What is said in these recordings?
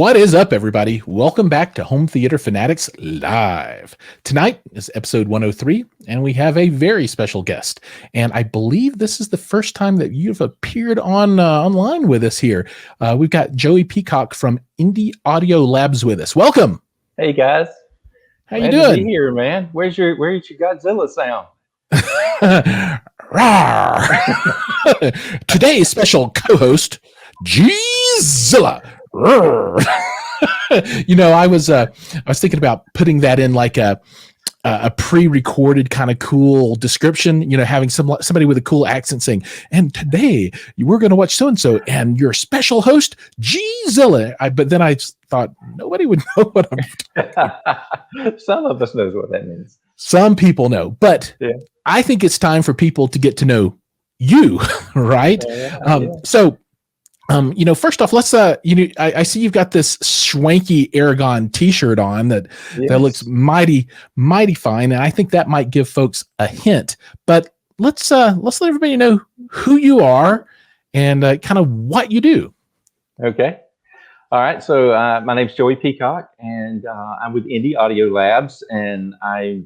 What is up, everybody? Welcome back to Home Theater Fanatics Live. Tonight is episode 103, and we have a very special guest. And I believe this is the first time that you've appeared online with us here. We've got Joey Peacock from Indy Audio Labs with us. Welcome. Hey guys, how you doing? To be here, man. Where's your Godzilla sound? Today's special co-host, G-Zilla. You know, I was thinking about putting that in like a pre-recorded kind of cool description, you know, having somebody with a cool accent saying, and today we're going to watch so-and-so and your special host, G-Zilla. But then I thought nobody would know what I'm talking. Some of us knows what that means. Some people know, but yeah. I think it's time for people to get to know you, right? So, you know, first off, let's, I see you've got this swanky Araagon t-shirt on that looks mighty fine. And I think that might give folks a hint, but let's let everybody know who you are and kind of what you do. Okay. All right. So, my name's Joey Peacock and, I'm with Indy Audio Labs, and I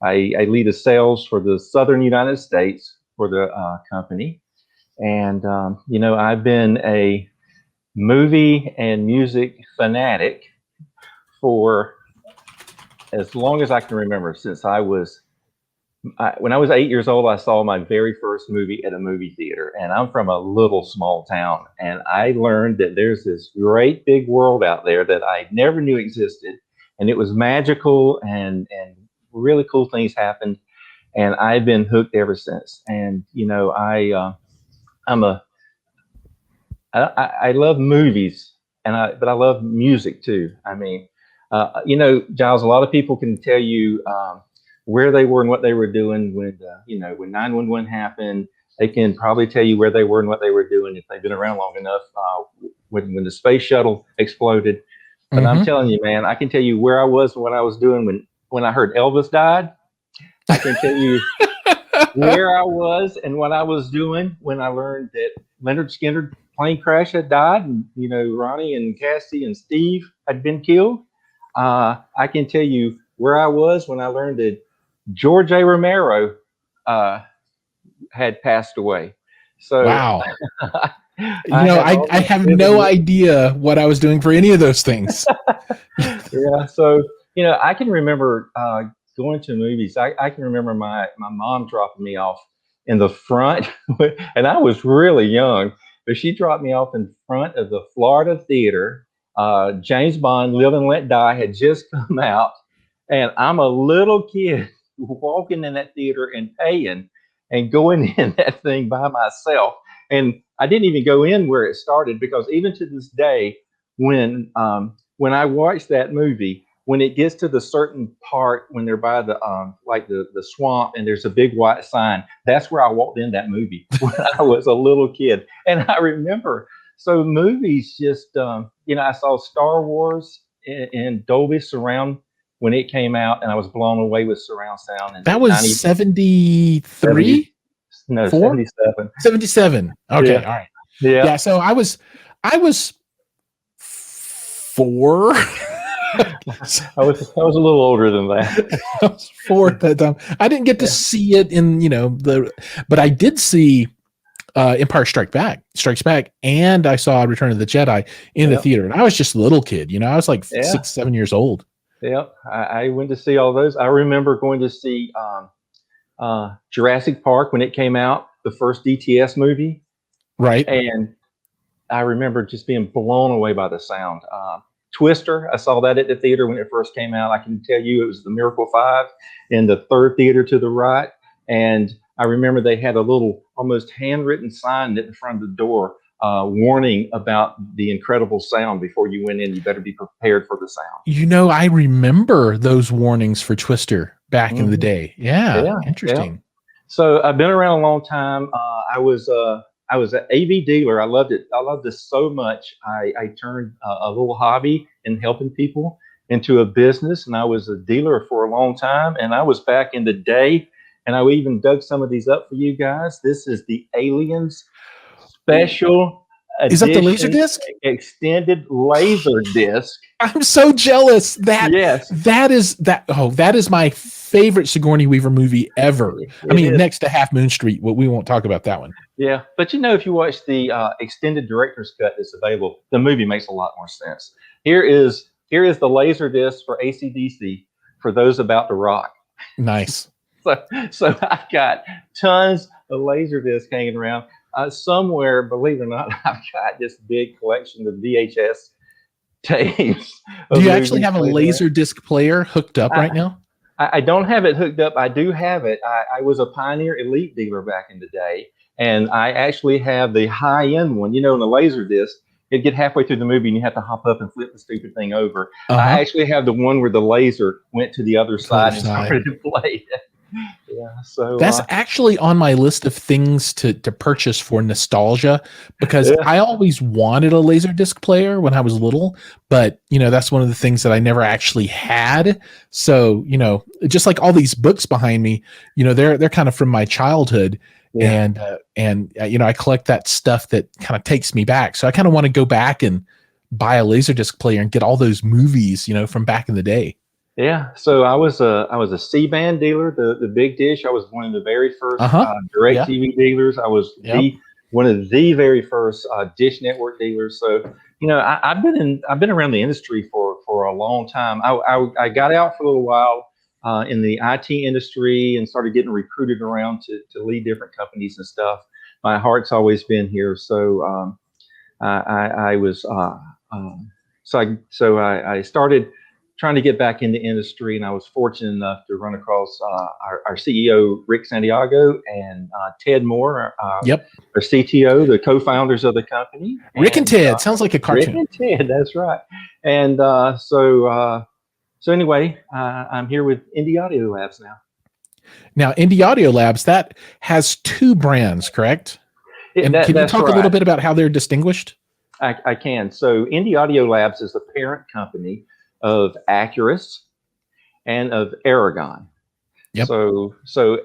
lead the sales for the Southern United States for the, company. And, you know, I've been a movie and music fanatic for as long as I can remember. Since when I was 8 years old, I saw my very first movie at a movie theater. And I'm from a little small town. And I learned that there's this great big world out there that I never knew existed. And it was magical, and really cool things happened. And I've been hooked ever since. And, you know, I love movies, but I love music too. I mean, you know, Giles, a lot of people can tell you where they were and what they were doing when 911 happened. They can probably tell you where they were and what they were doing if they've been around long enough. When the space shuttle exploded, but I'm telling you, man, I can tell you where I was and what I was doing when I heard Elvis died. I can tell you where I was and what I was doing when I learned that Leonard Skinner plane crash had died, and, you know, Ronnie and Cassie and Steve had been killed. I can tell you where I was when I learned that George A. Romero had passed away. So, wow. I have no idea what I was doing for any of those things. Yeah. So, you know, I can remember going to movies. I can remember my mom dropping me off in the front, and I was really young, but she dropped me off in front of the Florida Theater. James Bond, Live and Let Die had just come out, and I'm a little kid walking in that theater and paying and going in that thing by myself. And I didn't even go in where it started, because even to this day, when I watch that movie, when it gets to the certain part when they're by the the swamp and there's a big white sign, that's where I walked in that movie when I was a little kid. And I remember, so movies just, you know, I saw Star Wars in Dolby Surround when it came out, and I was blown away with surround sound. And that was 73? No, 77. 77. Okay, yeah. All right. Yeah. So I was 4. I was a little older than that. I was 4 at that time. I didn't get to see it in, you know, but I did see Empire Strikes Back, and I saw Return of the Jedi in the theater. And I was just a little kid, you know, I was like 6, 7 years old. Yeah, I went to see all those. I remember going to see Jurassic Park when it came out, the first DTS movie. Right. And I remember just being blown away by the sound. Twister, I saw that at the theater when it first came out. I can tell you it was the Miracle 5 in the third theater to the right. And I remember they had a little almost handwritten sign in front of the door warning about the incredible sound. Before you went in, you better be prepared for the sound. You know, I remember those warnings for Twister back in the day. Yeah, interesting. Yeah. So I've been around a long time. I was an AV dealer. I loved it. I loved this so much. I turned a little hobby in helping people into a business, and I was a dealer for a long time. And I was back in the day, and I even dug some of these up for you guys. This is the Aliens Special Is that the laser disc? Extended laser disc. I'm so jealous. That is my favorite Sigourney Weaver movie ever. Next to Half Moon Street. Well, we won't talk about that one. Yeah, but if you watch the extended director's cut that's available, the movie makes a lot more sense. Here is the laser disc for AC/DC for those about to rock. Nice. So I've got tons of laser discs hanging around. Somewhere, believe it or not, I've got this big collection of VHS tapes. Do you actually have a laser disc player hooked up right now? I don't have it hooked up. I do have it. I was a Pioneer Elite dealer back in the day, and I actually have the high-end one. In the laser disc, it'd get halfway through the movie, and you have to hop up and flip the stupid thing over. I actually have the one where the laser went to the other side and started to play it. Yeah, so that's actually on my list of things to purchase for nostalgia, because I always wanted a laser disc player when I was little, but that's one of the things that I never actually had. So just like all these books behind me, they're kind of from my childhood, and I collect that stuff that kind of takes me back. So I kind of want to go back and buy a laser disc player and get all those movies from back in the day. Yeah, so I was a C-band dealer, the big dish. I was one of the very first direct TV dealers. I was one of the very first Dish Network dealers. So I've been around the industry for a long time. I got out for a little while in the IT industry and started getting recruited around to lead different companies and stuff. My heart's always been here. So I started trying to get back in the industry, and I was fortunate enough to run across our CEO, Rick Santiago, and Ted Moore, our CTO, the co-founders of the company. Rick and Ted sounds like a cartoon. Rick and Ted, that's right. And so anyway, I'm here with Indy Audio Labs now. Now, Indy Audio Labs, that has two brands, correct? And can you talk a little bit about how they're distinguished? I can. So Indy Audio Labs is the parent company of Acurus and of Aragon. Yep. So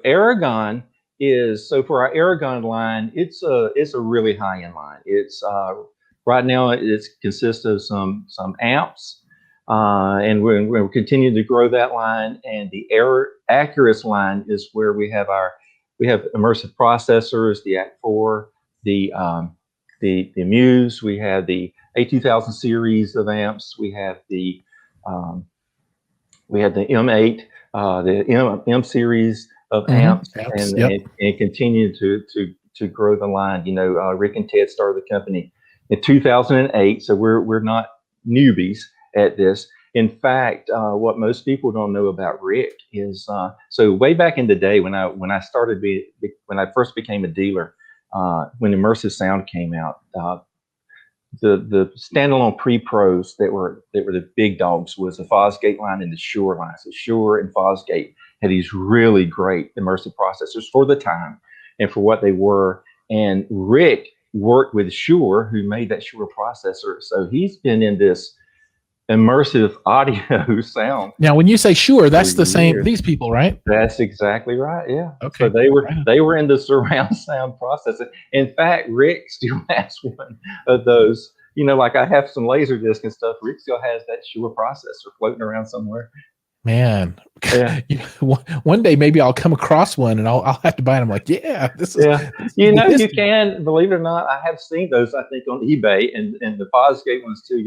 Araagon is, for our Araagon line, it's a really high-end line. It's right now it consists of some amps, and we're continuing to grow that line. And the Acurus line is where we have immersive processors, the Act4, the Muse. We have the A2000 series of amps. We have the M8, the M series of amps, and continue to grow the line. Rick and Ted started the company in 2008, so we're not newbies at this. In fact, what most people don't know about Rick is so way back in the day when I first became a dealer, when immersive sound came out. The standalone pre-pros that were the big dogs was the Fosgate line and the Shure line. So Shure and Fosgate had these really great immersive processors for the time and for what they were. And Rick worked with Shure, who made that Shure processor. So he's been in this immersive audio sound. Now, when you say Shure, that's the same, these people, right? That's exactly right. Yeah. Okay. So they were in the surround sound processing. In fact, Rick still has one of those. Like I have some laser disc and stuff. Rick still has that Shure processor floating around somewhere. Man, one day maybe I'll come across one and I'll have to buy it. I'm like, this is. Yeah, you can, believe it or not, I have seen those. I think on eBay and the Fosgate ones too.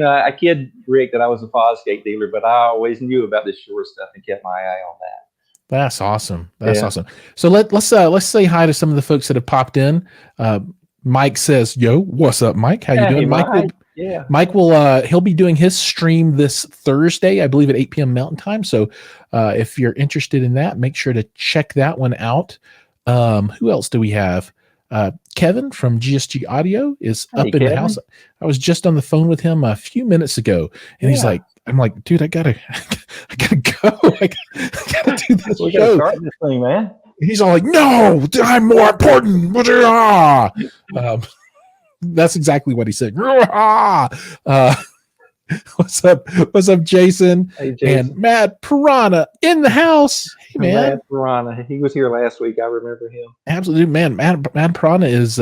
I kid Rick that I was a Fosgate dealer, but I always knew about the Shure stuff and kept my eye on that. That's awesome. That's awesome. So let's say hi to some of the folks that have popped in. Mike says, "Yo, what's up, Mike? How you doing, Mike?" Mike will he'll be doing his stream this Thursday, I believe at 8 p.m. Mountain Time. So if you're interested in that, make sure to check that one out. Who else do we have? Kevin from GSG Audio is up in the house. I was just on the phone with him a few minutes ago, and he's like, I'm like, dude, I gotta go. I gotta do this we show. Gotta start this thing, man. He's all like, no, I'm more important. That's exactly what he said. What's up? What's up, Jason? Hey, Jason. And Mad Piranha in the house. Hey, man. Mad Piranha. He was here last week. I remember him. Absolutely, man. Mad Piranha is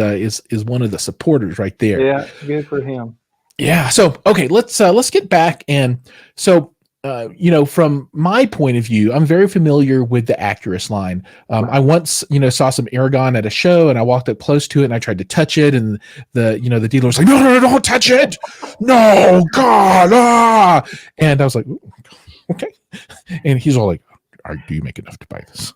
one of the supporters right there. Yeah, good for him. Yeah. So okay, let's get back. And so from my point of view, I'm very familiar with the Acurus line. Right. I once, saw some Araagon at a show, and I walked up close to it, and I tried to touch it, and the dealer was like, "No, don't touch it! No, God!" And I was like, "Okay," and he's all like, "Do you make enough to buy this?"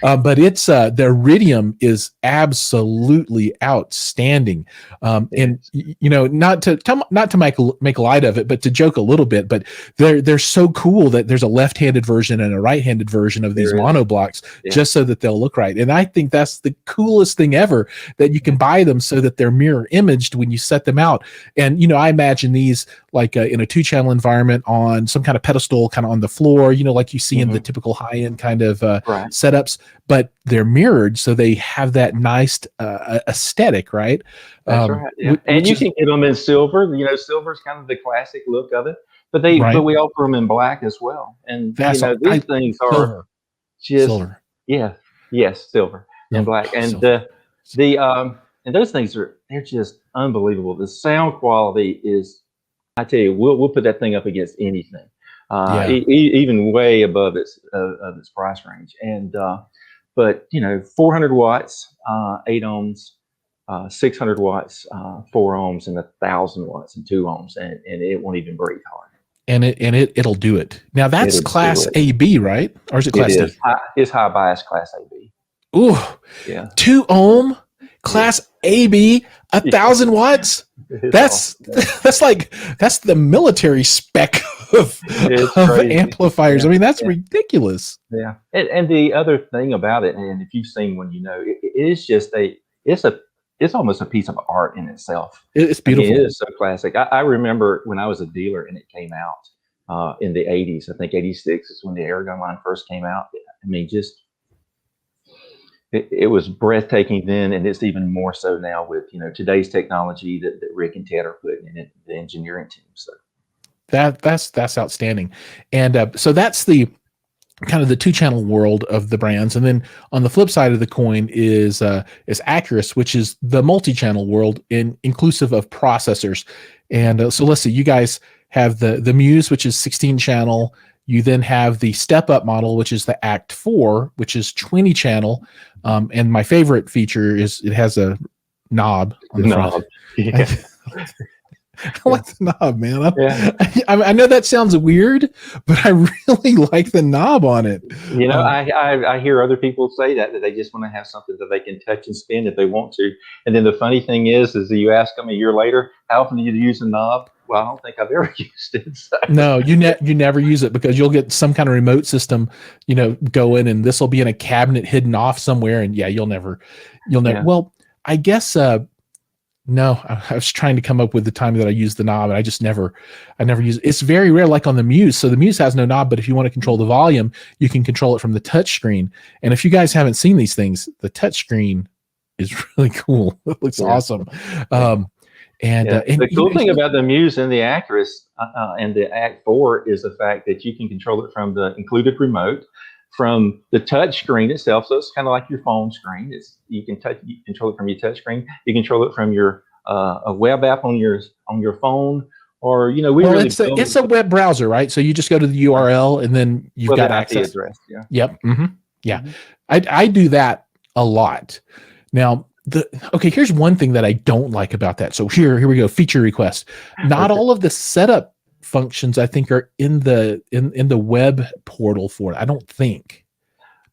But it's the iridium is absolutely outstanding, and not to make light of it, but to joke a little bit. But they're so cool that there's a left-handed version and a right-handed version of these monoblocks, just so that they'll look right. And I think that's the coolest thing ever, that you can buy them so that they're mirror imaged when you set them out. And I imagine these like in a 2-channel environment on some kind of pedestal, kind of on the floor, like you see in the typical high-end kind of setups, but they're mirrored, so they have that nice aesthetic, right? That's right. Yeah. And you can get them in silver. Silver's kind of the classic look of it, but we offer them in black as well. And these things are silver. Just silver. Yeah, yes, silver and black, and and those things they're just unbelievable. The sound quality is, I tell you, we'll put that thing up against anything. Even way above its price range, and but 400 watts, 8 ohms, 600 watts, 4 ohms, and 1,000 watts and 2 ohms, and it won't even breathe hard. And it'll do it. Now that's class AB, right? Or is it class D? It's high bias class AB. Ooh, yeah. 2 ohm class AB, 1,000 watts. That's the military spec of amplifiers. I mean, that's ridiculous. Yeah. And the other thing about it, and if you've seen one, it's almost a piece of art in itself. It's beautiful. It is so classic. I remember when I was a dealer and it came out in the 80s. I think 86 is when the Araagon line first came out. I mean, it was breathtaking then, and it's even more so now with today's technology that Rick and Ted are putting in it, the engineering team. So that's outstanding. And so that's the kind of the 2-channel world of the brands. And then on the flip side of the coin is Acurus, which is the multi-channel world, inclusive of processors. And so let's see, you guys have the Muse, which is 16-channel. You then have the step up model, which is the Act 4, which is 20-channel. And my favorite feature is it has a knob on the front. Yeah. I like the knob, man. I know that sounds weird, but I really like the knob on it. I hear other people say that they just want to have something that they can touch and spin if they want to. And then the funny thing is you ask them a year later, how often do you use a knob? Well, I don't think I've ever used it. So. No, you never use it, because you'll get some kind of remote system, going, and this will be in a cabinet hidden off somewhere, and you'll never. Yeah. Well, I guess. No, I was trying to come up with the time that I used the knob, and I never use it. It's very rare, like on the Muse. So the Muse has no knob, but if you want to control the volume, you can control it from the touch screen. And if you guys haven't seen these things, the touch screen is really cool. It looks awesome. And the cool thing about the Muse and the Acurus and the Act 4 is the fact that you can control it from the included remote, from the touch screen itself. So it's kind of like your phone screen. You control it from your touch screen. You control it from your a web app on your phone, or it's a web browser, right? So you just go to the URL and then you've got access. Address, yeah. Yep. Mm-hmm. Yeah. Mm-hmm. I do that a lot. Now, here's one thing that I don't like about that. So here we go. Feature request. Not all of the setup functions, I think, are in the web portal for it. I don't think.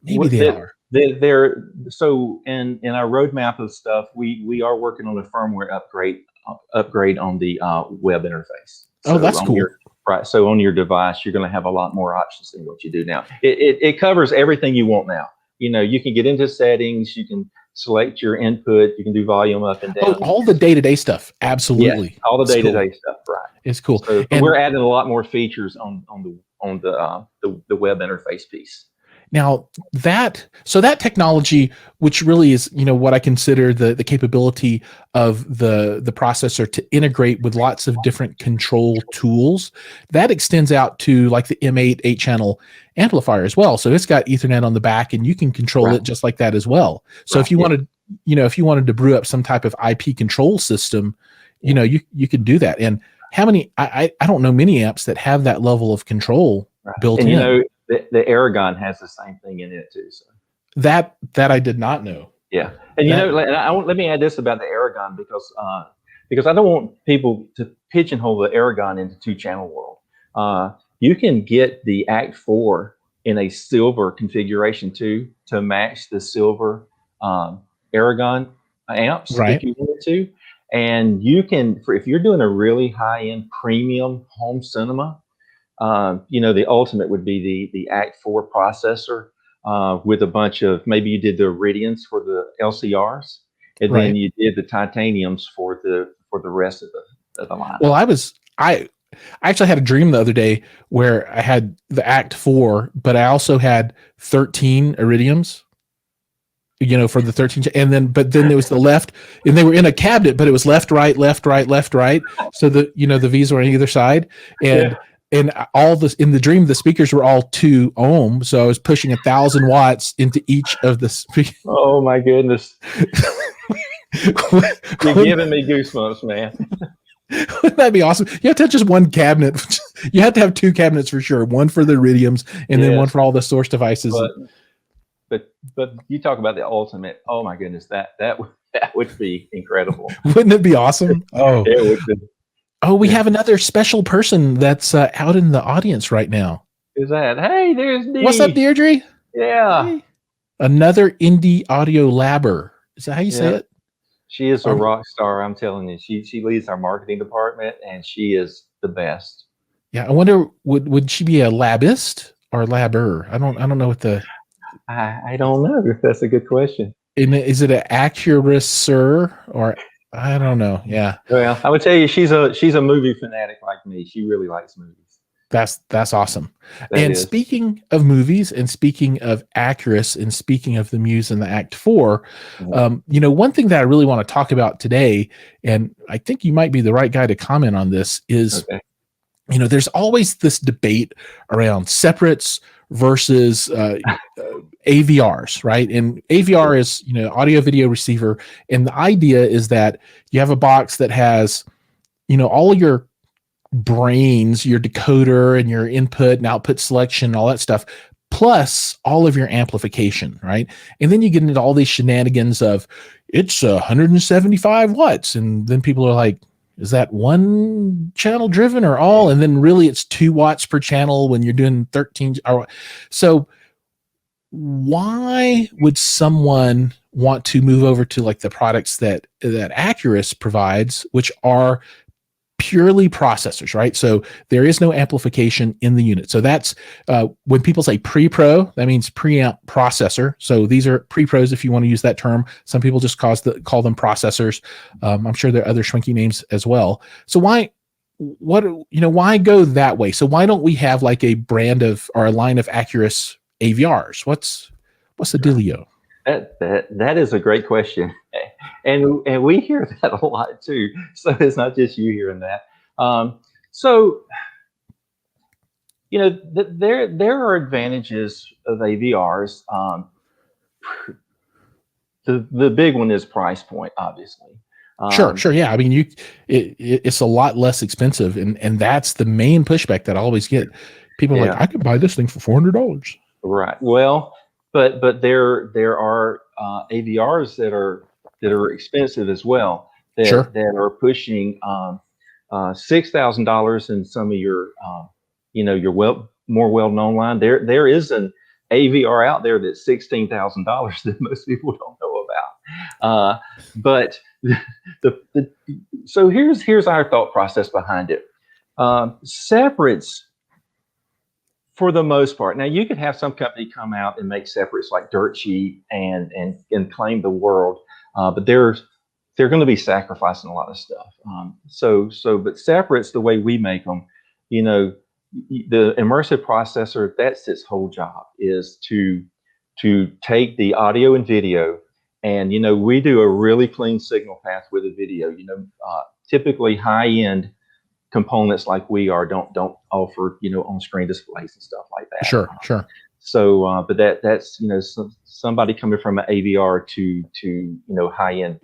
Maybe they are. They're so in our roadmap of stuff. We are working on a firmware upgrade on the web interface. So that's cool. Right. So on your device, you're going to have a lot more options than what you do now. It covers everything you want now. You can get into settings. You can select your input. You can do volume up and down. Oh, all the day-to-day stuff. Absolutely. Yeah, all the day-to-day stuff. Right. It's cool. So we're adding a lot more features on the web interface piece. Now that technology, which really is, what I consider the capability of the processor to integrate with lots of different control tools, that extends out to like the M8 8-channel amplifier as well. So it's got Ethernet on the back, and you can control it just like that as well. So if you wanted, if you wanted to brew up some type of IP control system, you could do that. And how many? I don't know many amps that have that level of control built in. The Aragon has the same thing in it too. So that I did not know. Yeah, and let me add this about the Aragon because I don't want people to pigeonhole the Aragon into 2-channel world. You can get the Act 4 in a silver configuration too, to match the silver Aragon amps if you wanted to, and you can, if you're doing a really high-end premium home cinema. The ultimate would be the Act 4 processor with a bunch of, maybe you did the Iridians for the LCRs, and then you did the titaniums for the rest of the line. Well, I actually had a dream the other day where I had the Act 4, but I also had 13 Iridiums. For the 13, and then there was the left, and they were in a cabinet, but it was left, right, left, right, left, right. So the V's were on either side, and all this in the dream, the speakers were all 2 ohm. So I was pushing 1,000 watts into each of the speakers. Oh my goodness. You're giving me goosebumps, man. Wouldn't that be awesome? You have to have just one cabinet. You have to have 2 cabinets for sure. One for the Iridiums, and then one for all the source devices. But you talk about the ultimate. Oh my goodness, that would be incredible. Wouldn't it be awesome? Oh, it would be. Oh, we have another special person that's out in the audience right now. Who's that? Hey, there's Dee. What's up, Deirdre? Yeah. Hey. Another Indy audio labber. Is that how you say it? She is a rock star. I'm telling you. She leads our marketing department, and she is the best. Yeah, I wonder would she be a labist or labber? I don't know what the. I don't know. That's a good question. Is it an Acurus or? I don't know. Yeah. Well, I would tell you, she's a movie fanatic like me. She really likes movies. That's awesome. And speaking of movies, and speaking of Acurus, and speaking of the Muse and the Act 4, one thing that I really want to talk about today, and I think you might be the right guy to comment on this, is there's always this debate around separates versus AVRs, right? And AVR is, audio video receiver. And the idea is that you have a box that has, all of your brains, your decoder and your input and output selection, and all that stuff, plus all of your amplification, right? And then you get into all these shenanigans of it's 175 watts. And then people are like, is that one channel driven or all? And then really it's 2 watts per channel when you're doing 13. So why would someone want to move over to like the products that Acurus provides, which are purely processors, right? So there is no amplification in the unit. So that's when people say pre-pro, that means preamp processor. So these are pre-pros, if you want to use that term. Some people just call them processors. I'm sure there are other schwanky names as well. So why go that way? So why don't we have like a brand of, or a line of Acurus AVRs? What's the dealio? That is a great question, and we hear that a lot too. So it's not just you hearing that. There are advantages of AVRs. The big one is price point, obviously. Sure, yeah. I mean, it's a lot less expensive, and that's the main pushback that I always get. People are like, I could buy this thing for $400. Right. Well. But there are AVRs that are expensive as well. That are pushing $6,000 in some of your your more well-known line. There is an AVR out there that's $16,000 that most people don't know about. But so here's our thought process behind it. Separates. For the most part. Now you could have some company come out and make separates like dirt cheap and claim the world, but they're going to be sacrificing a lot of stuff. But separates, the way we make them, the immersive processor, that's its whole job, is to take the audio and video, and we do a really clean signal path with the video. Typically high-end components like we are don't offer on-screen displays and stuff like that. Sure. So, but that's somebody coming from an AVR to high-end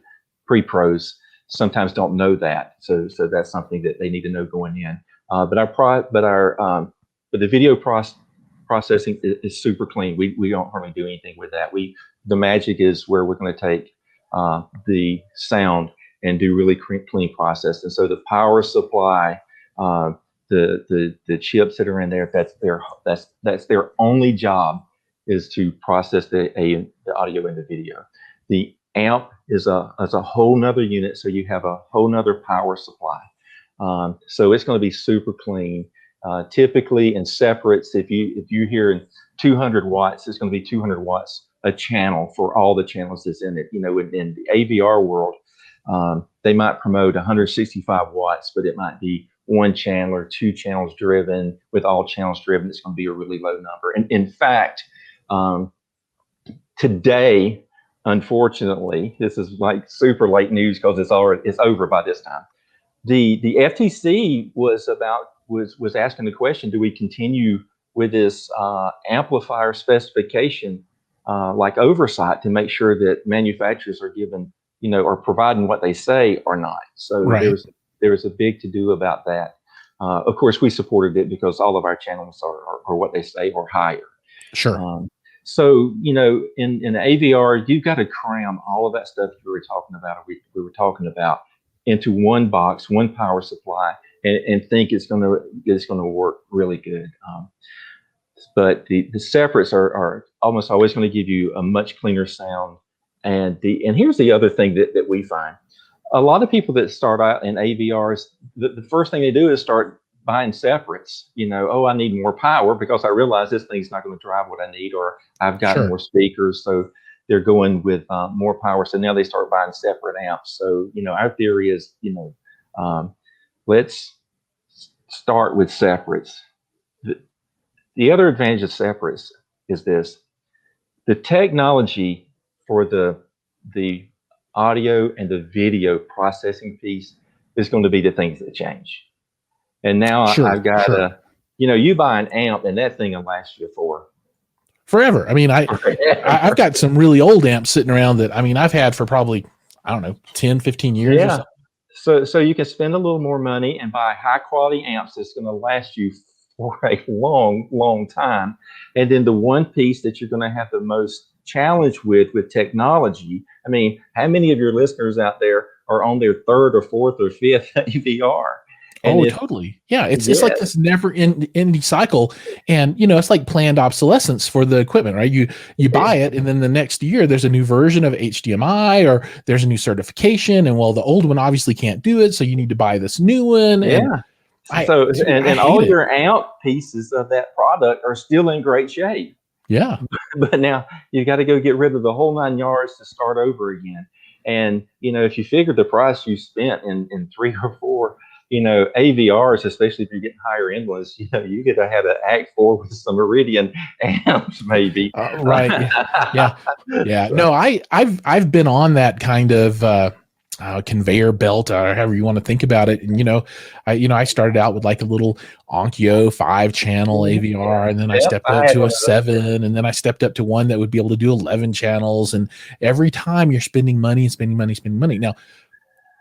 pre-pros sometimes don't know that. So that's something that they need to know going in. But the video processing is super clean. We don't hardly do anything with that. The magic is where we're going to take the sound and do really clean process. And so the power supply, the chips that are in there, that's their only job, is to process the audio and the video. The amp is a whole nother unit, so you have a whole nother power supply. So it's going to be super clean. Typically in separates, if you hear 200 watts, it's going to be 200 watts a channel for all the channels that's in it. In the AVR world, they might promote 165 watts, but it might be one channel or two channels driven. With all channels driven, it's going to be a really low number. And in fact, today, unfortunately, this is like super late news because it's over by this time. The FTC was asking the question: do we continue with this amplifier specification like oversight to make sure that manufacturers are given are providing what they say or not? So right. there was a big to do about that. Of course, we supported it because all of our channels are what they say or higher. Sure. So in AVR, you've got to cram all of that stuff we were talking about into one box, one power supply, and think it's going to work really good. But the separates are almost always going to give you a much cleaner sound. And here's the other thing that we find: a lot of people that start out in AVRs, the first thing they do is start buying separates. I need more power because I realize this thing's not going to drive what I need, or I've got more speakers, so they're going with more power. So now they start buying separate amps. So our theory is let's start with separates. The other advantage of separates is this: the technology for the audio and the video processing piece is going to be the things that change. And now I've got you buy an amp and that thing will last you forever. I mean, I've got some really old amps sitting around that I've had for probably, I don't know, 10, 15 years. Yeah. So you can spend a little more money and buy high quality amps that's going to last you for a long, long time. And then the one piece that you're going to have the most challenge with technology. I mean, how many of your listeners out there are on their third or fourth or fifth AVR? And totally. Yeah. It's like this never ending cycle. And, it's like planned obsolescence for the equipment, right? You buy it, and then the next year there's a new version of HDMI, or there's a new certification. And the old one obviously can't do it. So you need to buy this new one. Yeah. And all your amp pieces of that product are still in great shape. Yeah. But now you got to go get rid of the whole 9 yards to start over again. And, if you figure the price you spent in 3 or 4, AVRs, especially if you're getting higher end ones, you get to have an Act 4 with some Meridian amps, maybe. Right. Yeah. No, I've been on that kind of conveyor belt, or however you want to think about it. And I started out with like a little Onkyo 5-channel AVR, and then I stepped up to a 7, and then I stepped up to one that would be able to do 11 channels. And every time you're spending money. Now,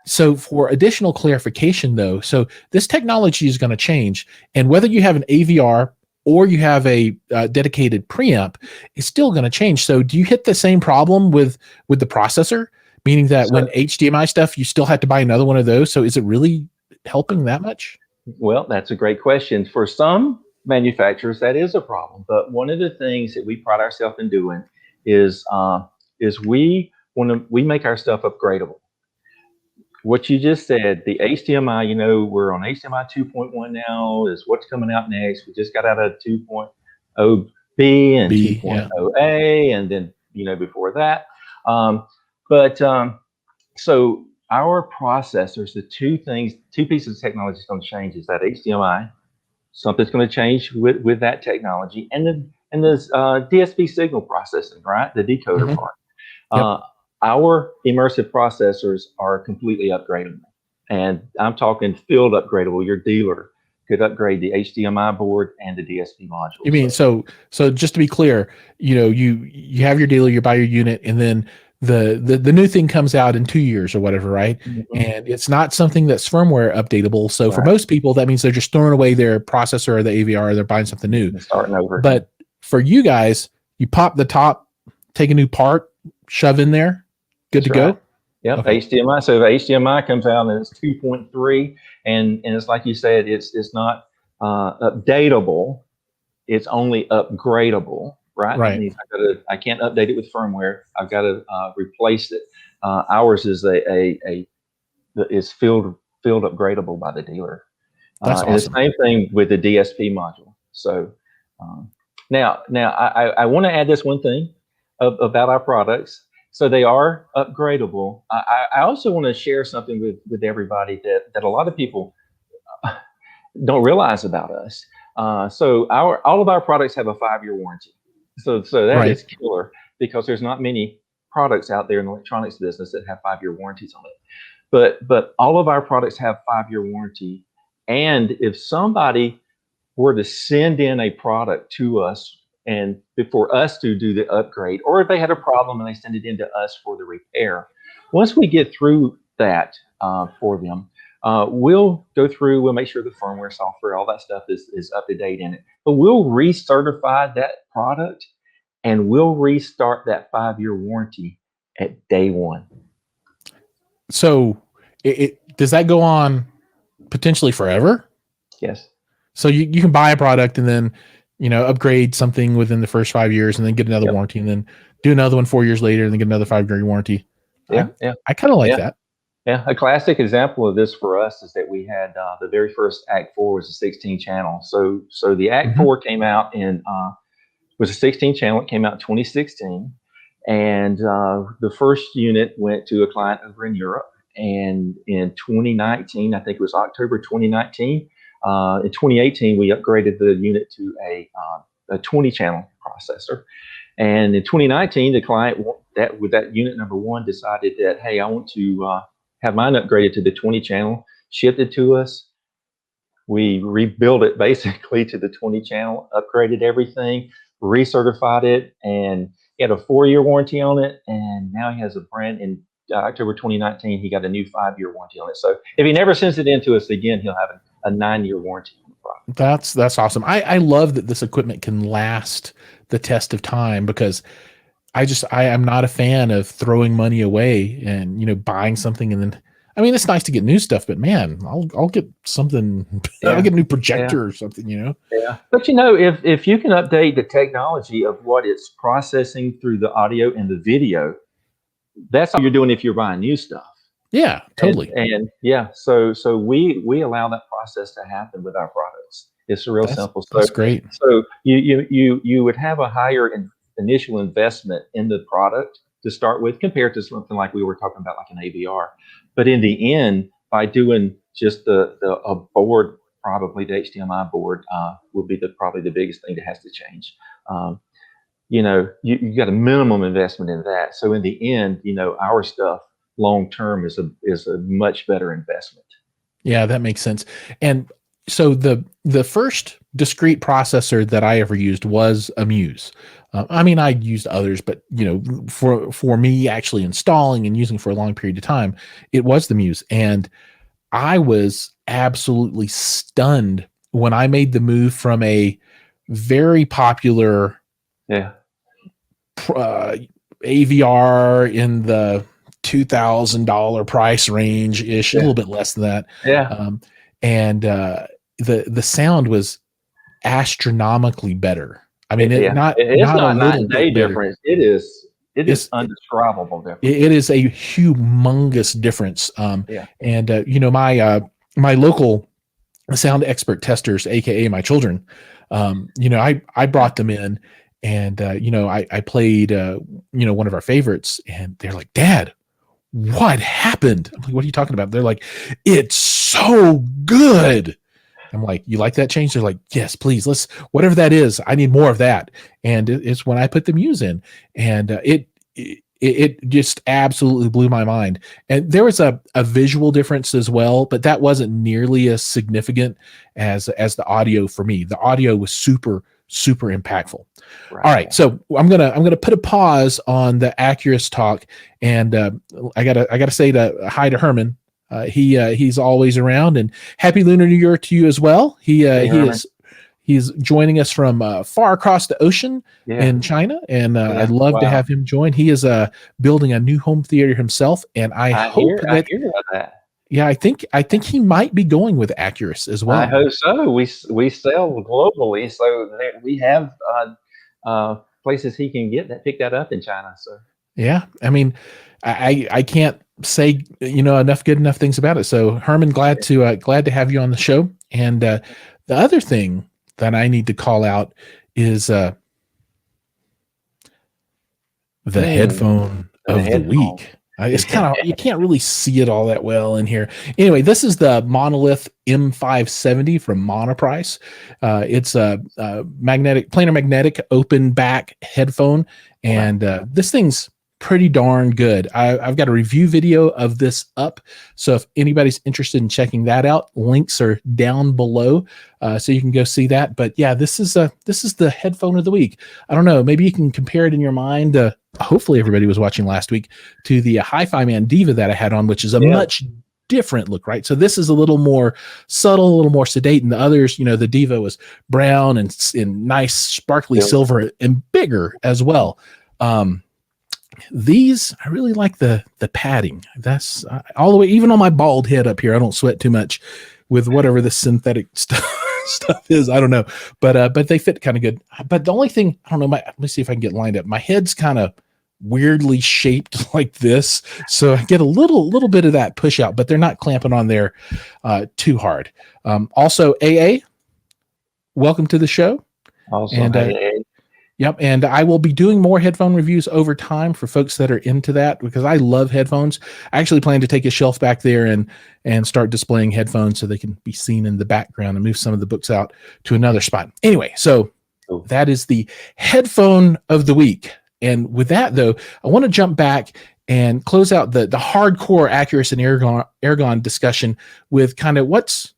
so for additional clarification though, so this technology is going to change, and whether you have an AVR or you have a dedicated preamp, it's still going to change. So do you hit the same problem with the processor? Meaning that when HDMI stuff, you still have to buy another one of those. So is it really helping that much? Well, that's a great question. For some manufacturers, that is a problem. But one of the things that we pride ourselves in doing is we make our stuff upgradable. What you just said, the HDMI, we're on HDMI 2.1 now, is what's coming out next. We just got out of 2.0B and 2.0A, and then, before that. So our processors, the two pieces of technology that's going to change is that HDMI something's going to change with that technology, and the DSP signal processing, right? The decoder part. Yep. Our immersive processors are completely upgradable, and I'm talking field upgradable. Your dealer could upgrade the HDMI board and the DSP module. You mean so just to be clear, you have your dealer, you buy your unit, and then the new thing comes out in 2 years or whatever, right? And it's not something that's firmware updatable. So for most people, that means they're just throwing away their processor or the AVR, or they're buying something new, and starting over. But for you guys, you pop the top, take a new part, shove in there, good to go. Yep. Okay. HDMI. So the HDMI comes out and it's 2.3, and it's like you said, it's not updatable. It's only upgradable, right? Right. I can't update it with firmware. I've got to replace it. Ours is is field upgradable by the dealer. That's awesome. And the same thing with the DSP module. So now I want to add this one thing about our products. So they are upgradable. I also want to share something with everybody that a lot of people don't realize about us. So all of our products have a 5-year warranty. So that is killer, because there's not many products out there in the electronics business that have 5-year warranties on it. But all of our products have 5-year warranty. And if somebody were to send in a product to us and for us to do the upgrade, or if they had a problem and they send it in to us for the repair, once we get through that for them, we'll go through, we'll make sure the firmware, software, all that stuff is up to date in it. But we'll recertify that product, and we'll restart that 5-year warranty at day one. So does that go on potentially forever? Yes. So you can buy a product and then upgrade something within the first 5 years, and then get another warranty, and then do another one 4 years later, and then get another 5-year warranty. I kind of like that. Yeah, a classic example of this for us is that we had the very first Act 4 was a 16 channel. So the Act 4 came out was a 16 channel. It came out in 2016, and the first unit went to a client over in Europe. And in 2019, I think it was October 2019. In 2018, we upgraded the unit to a 20-channel processor. And in 2019, the client with that unit number 1 decided that, hey, I want to have mine upgraded to the 20-channel, shipped it to us. We rebuilt it basically to the 20-channel, upgraded everything, recertified it, and he had a 4-year warranty on it. And now he has a brand in October 2019, he got a new 5-year warranty on it. So if he never sends it in to us again, he'll have a 9-year warranty on the product. That's awesome. I love that this equipment can last the test of time, because I am not a fan of throwing money away and buying something and then, I mean, it's nice to get new stuff, but man, I'll get something. I'll get a new projector or something. Yeah, but if you can update the technology of what it's processing through the audio and the video, that's how you're doing if you're buying new stuff. Yeah, totally. And yeah, so we allow that process to happen with our products. It's real simple. So that's great. So you would have a higher initial investment in the product to start with, compared to something like we were talking about, like an AVR. But in the end, by doing just a board, probably the HDMI board will be probably the biggest thing that has to change. You got a minimum investment in that. So in the end, our stuff long term is a much better investment. Yeah, that makes sense. And so the first discrete processor that I ever used was a Muse. I mean, I used others, but for me actually installing and using for a long period of time, it was the Muse. And I was absolutely stunned when I made the move from a very popular AVR in the $2,000 price range ish, a little bit less than that. And the sound was astronomically better. I mean, it's not night and day difference. It is undescribable difference. It is a humongous difference. And my local sound expert testers, aka my children, I brought them in, and I played one of our favorites, and they're like, "Dad, what happened?" I'm like, "What are you talking about?" They're like, "It's so good." I'm like, you like that change? They're like, yes, please. Let's, whatever that is, I need more of that. And it's when I put the Muse in, and it just absolutely blew my mind. And there was a visual difference as well, but that wasn't nearly as significant as the audio for me. The audio was super impactful. Right. All right, so I'm gonna put a pause on the Acurus talk, and I gotta say hi to Herman. He's always around, and happy Lunar New Year to you as well. He's joining us from far across the ocean in China, and I'd love to have him join. He is building a new home theater himself, and I hear about that. Yeah, I think he might be going with Acurus as well. I hope so. We sell globally, so we have places he can pick that up in China. So yeah, I mean, I can't say enough good enough things about it. So Herman, glad to have you on the show. And the other thing that I need to call out is the headphone of the week. It's kind of, you can't really see it all that well in here. Anyway, this is the Monolith M570 from Monoprice. It's a planar magnetic open back headphone, and this thing's pretty darn good. I've got a review video of this up, so if anybody's interested in checking that out, links are down below, so you can go see that. But yeah, this is the headphone of the week. I don't know, maybe you can compare it in your mind. Hopefully everybody was watching last week, to the Hi-Fi Man Diva that I had on, which is a much different look, right? So this is a little more subtle, a little more sedate, and the others, the Diva was brown and nice sparkly silver and bigger as well. These, I really like the padding. That's all the way, even on my bald head up here, I don't sweat too much with whatever the synthetic stuff is. I don't know, but they fit kind of good. But the only thing, I don't know, let me see if I can get lined up. My head's kind of weirdly shaped like this, so I get a little bit of that push out, but they're not clamping on there too hard. Also, AA, welcome to the show. Also, and AA. Yep, and I will be doing more headphone reviews over time for folks that are into that, because I love headphones. I actually plan to take a shelf back there and start displaying headphones so they can be seen in the background, and move some of the books out to another spot. Anyway, so that is the headphone of the week. And with that, though, I want to jump back and close out the hardcore Acurus and Aragon discussion with kind of what's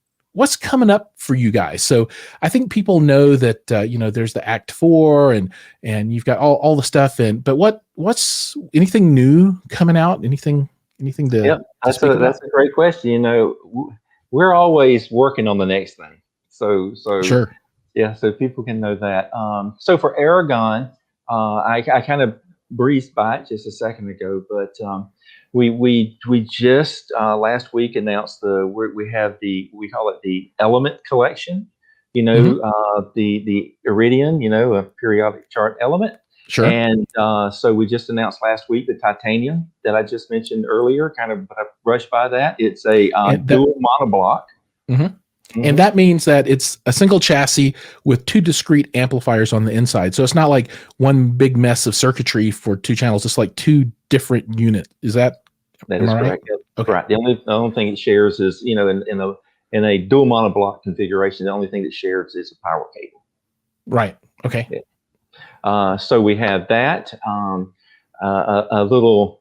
coming up for you guys. So I think people know that there's the Act 4 and you've got all the stuff in, but what's anything new coming out? Anything to Yeah, that's a great question. We're always working on the next thing. So sure. Yeah, so people can know that. So for Araagon, I kind of breezed by it just a second ago, but we just last week announced we call it the Element Collection. The Iridian, a periodic chart element. Sure. And so we just announced last week the Titanium that I just mentioned earlier. Kind of brushed by that. It's a dual monoblock. Mm-hmm. And that means that it's a single chassis with two discrete amplifiers on the inside. So it's not like one big mess of circuitry for two channels. It's like two different units. That is correct. Right? Okay. Right. The only thing it shares is, in a dual monoblock configuration, the only thing that shares is a power cable. Right. Okay. Yeah. So we have that. A little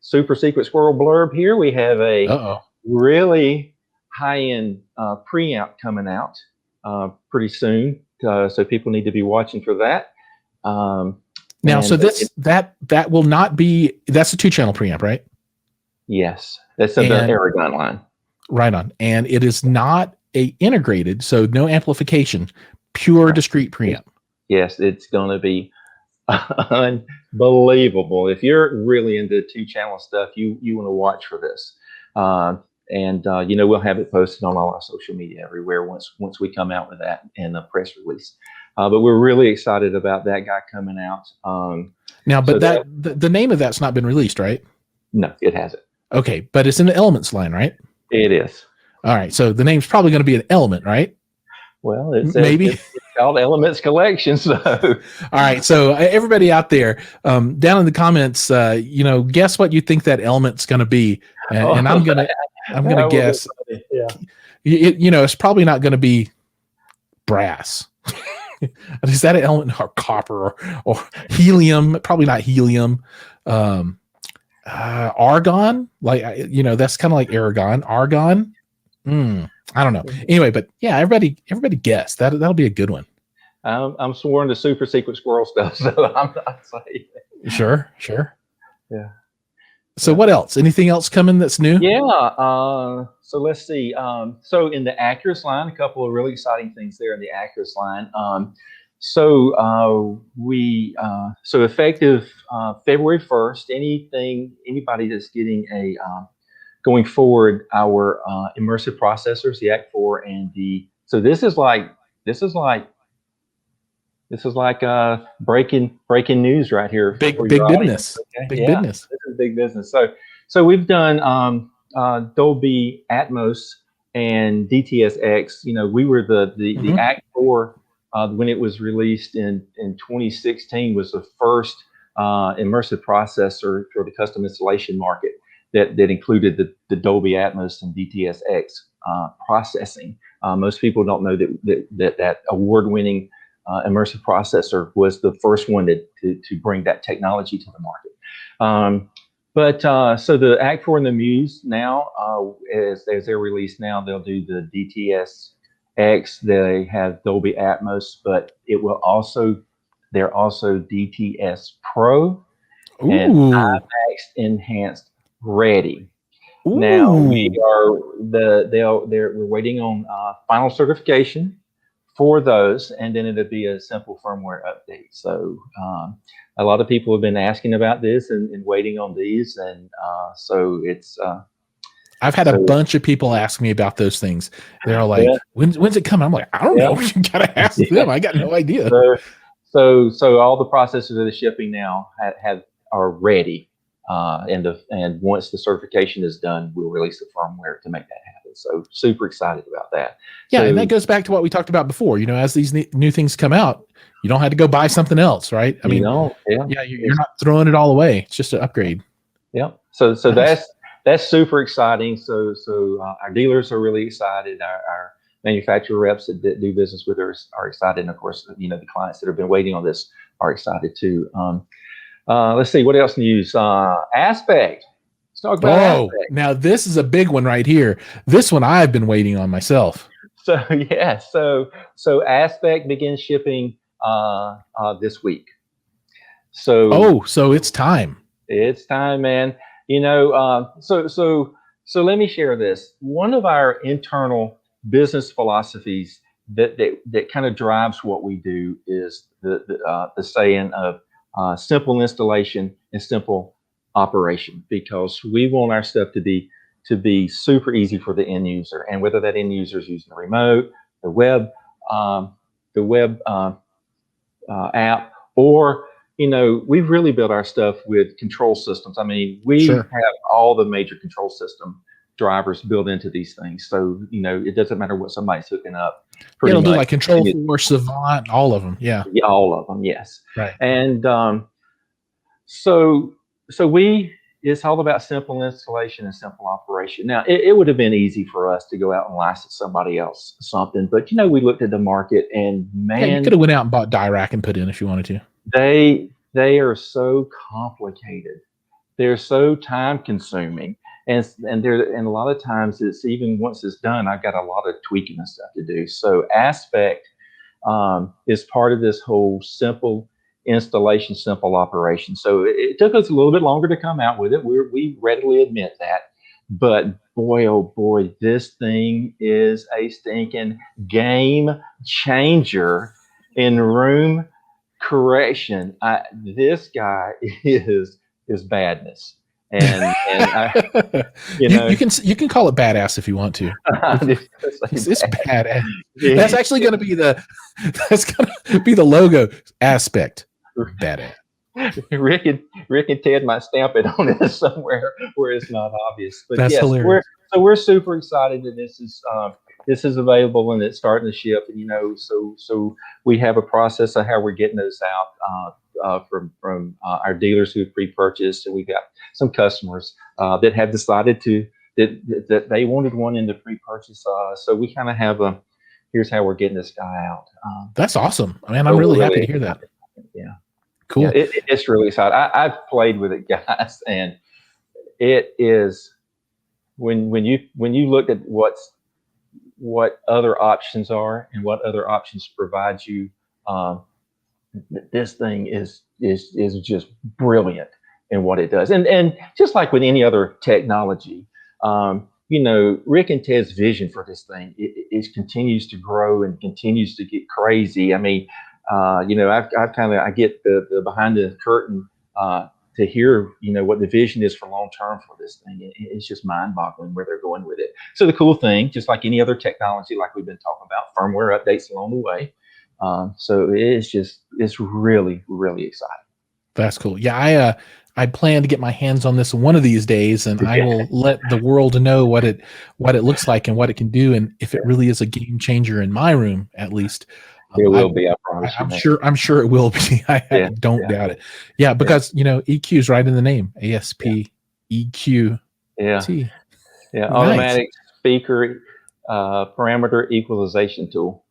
super secret squirrel blurb here. We have a really high-end preamp coming out pretty soon, so people need to be watching for that. Now, so that will not be, that's a 2-channel preamp, right? Yes, that's the Araagon line. Right on, and it is not a integrated, so no amplification, pure discrete preamp. Yes, it's going to be unbelievable. If you're really into 2-channel stuff, you want to watch for this. And we'll have it posted on all our social media everywhere once we come out with that in a press release. But we're really excited about that guy coming out. Now, but so the name of that's not been released, right? No, it hasn't. Okay, but it's in the Elements line, right? It is. All right, so the name's probably going to be an element, right? Well, it's called Elements Collection. So, all right. So everybody out there, down in the comments, guess what you think that element's going to be, and I'm gonna guess. Yeah. it's probably not going to be brass. Is that an element, or copper, or helium? Probably not helium. Argon, like, that's kind of like Aragon. Argon. I don't know. Anyway, but yeah, everybody guess that'll be a good one. I'm sworn to super secret squirrel stuff, so I'm not saying. Sure. Yeah. So what else? Anything else coming that's new? Yeah. So let's see. So in the Acurus line, a couple of really exciting things there in the Acurus line. So effective February 1st, anybody that's getting going forward, our immersive processors, the ACT4 and so this is like breaking news right here. Big business. Okay? Big business. This is big business. So we've done Dolby Atmos and DTS:X. We were the ACT4 when it was released in 2016 was the first immersive processor for the custom installation market that included the Dolby Atmos and DTS:X processing. Most people don't know that award-winning immersive processor was the first one to bring that technology to the market. So the ACT4 and the Muse now, as they're released now, they'll do the DTS:X. They have Dolby Atmos, but they're also DTS Pro and IMAX Enhanced ready. Ooh. Now we're waiting on final certification for those, and then it'll be a simple firmware update. So a lot of people have been asking about this and waiting on these, and so it's. I've had a bunch of people ask me about those things. They're all like, "When's it coming?" I'm like, "I don't know. You gotta ask them. I got no idea." So all the processors that are shipping now are ready, and once the certification is done, we'll release the firmware to make that happen. So super excited about that. Yeah, and that goes back to what we talked about before. As these new things come out, you don't have to go buy something else, right? I mean, you're not throwing it all away. It's just an upgrade. Yeah. So nice. That's super exciting. So our dealers are really excited. Our manufacturer reps that do business with us are excited, and of course, the clients that have been waiting on this are excited too. Let's see, what else news? Aspect. Let's talk about Aspect. Now this is a big one right here. This one I've been waiting on myself. So yeah, so Aspect begins shipping this week. So it's time. It's time, man. So let me share this. One of our internal business philosophies that kind of drives what we do is the saying of simple installation and simple operation, because we want our stuff to be super easy for the end user, and whether that end user is using the remote, the web app, or we've really built our stuff with control systems. I mean, we have all the major control system drivers built into these things, so it doesn't matter what somebody's hooking up. It'll do like Control 4, Savant, all of them. Yeah, all of them. Yes. Right. And it's all about simple installation and simple operation. Now, it would have been easy for us to go out and license somebody else something, but we looked at the market, and man, you could have went out and bought die rack and put in if you wanted to. They are so complicated. They're so time consuming, and a lot of times it's even once it's done, I've got a lot of tweaking and stuff to do. So Aspect is part of this whole simple installation, simple operation. So it took us a little bit longer to come out with it. We readily admit that, but boy, oh boy, this thing is a stinking game changer in room correction. This guy is badness, and you can call it badass if you want to. It's badass. Yeah. That's actually going to be the logo. Aspect. Badass. Rick and Ted might stamp it on it somewhere where it's not obvious. But that's hilarious. We're super excited that this is available and it's starting to ship. And so we have a process of how we're getting those out from our dealers who have pre-purchased, and we've got some customers that have decided to that they wanted one in the pre-purchase. So we kind of have here's how we're getting this guy out. That's awesome. I mean, I'm really happy to hear that. Yeah. Cool. Yeah, it's really exciting. I've played with it, guys, and it is when you look at what other options are and what other options provide you, this thing is just brilliant in what it does. And just like with any other technology, Rick and Ted's vision for this thing, it continues to grow and continues to get crazy. I mean, I get the behind the curtain to hear, what the vision is for long term for this thing. It's just mind boggling where they're going with it. So the cool thing, just like any other technology, like we've been talking about, firmware updates along the way. So it's really, really exciting. That's cool. Yeah. I plan to get my hands on this one of these days, and I will let the world know what it looks like and what it can do. And if it really is a game changer in my room, at least, it will be. I promise. I'm sure it will be. I don't doubt it. Yeah, because EQ is right in the name. ASP EQ. Yeah. T. Yeah. Nice. Automatic speaker parameter equalization tool.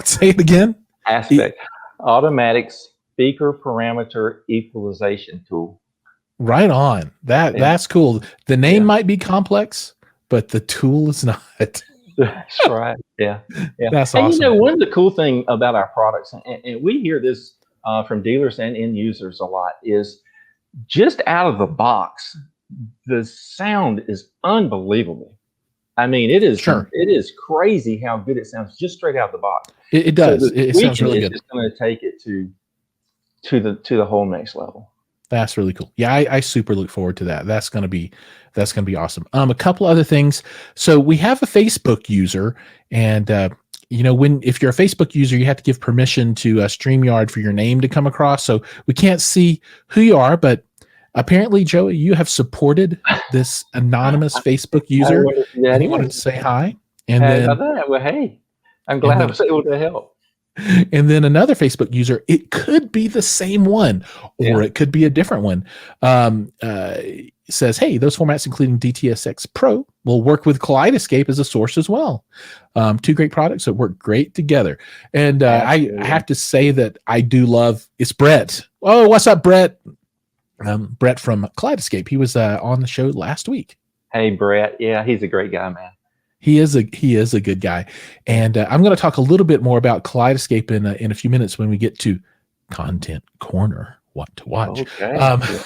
Say it again. Aspect. Automatic speaker parameter equalization tool. Right on. That's cool. The name might be complex, but the tool is not. That's right. Yeah. That's awesome. And one of the cool thing about our products, and we hear this from dealers and end users a lot, is just out of the box, the sound is unbelievable. I mean, it is crazy how good it sounds just straight out of the box. It does. So it sounds really good. It's just going to take it to the whole next level. That's really cool. Yeah, I super look forward to that. That's gonna be awesome. A couple other things. So we have a Facebook user, and if you're a Facebook user, you have to give permission to StreamYard for your name to come across. So we can't see who you are, but apparently, Joey, you have supported this anonymous Facebook user. And he wanted to say hi. And then, well, hey, I'm glad I was able to help. And then another Facebook user, it could be the same one, or it could be a different one, says, hey, those formats, including DTSX Pro, will work with Kaleidoscape as a source as well. Two great products that work great together. And I have to say that I do love, it's Brett. Oh, what's up, Brett? Brett from Kaleidoscape. He was on the show last week. Hey, Brett. Yeah, he's a great guy, man. He is a good guy, and I'm going to talk a little bit more about Kaleidoscape in a few minutes when we get to Content Corner. What to watch? Okay.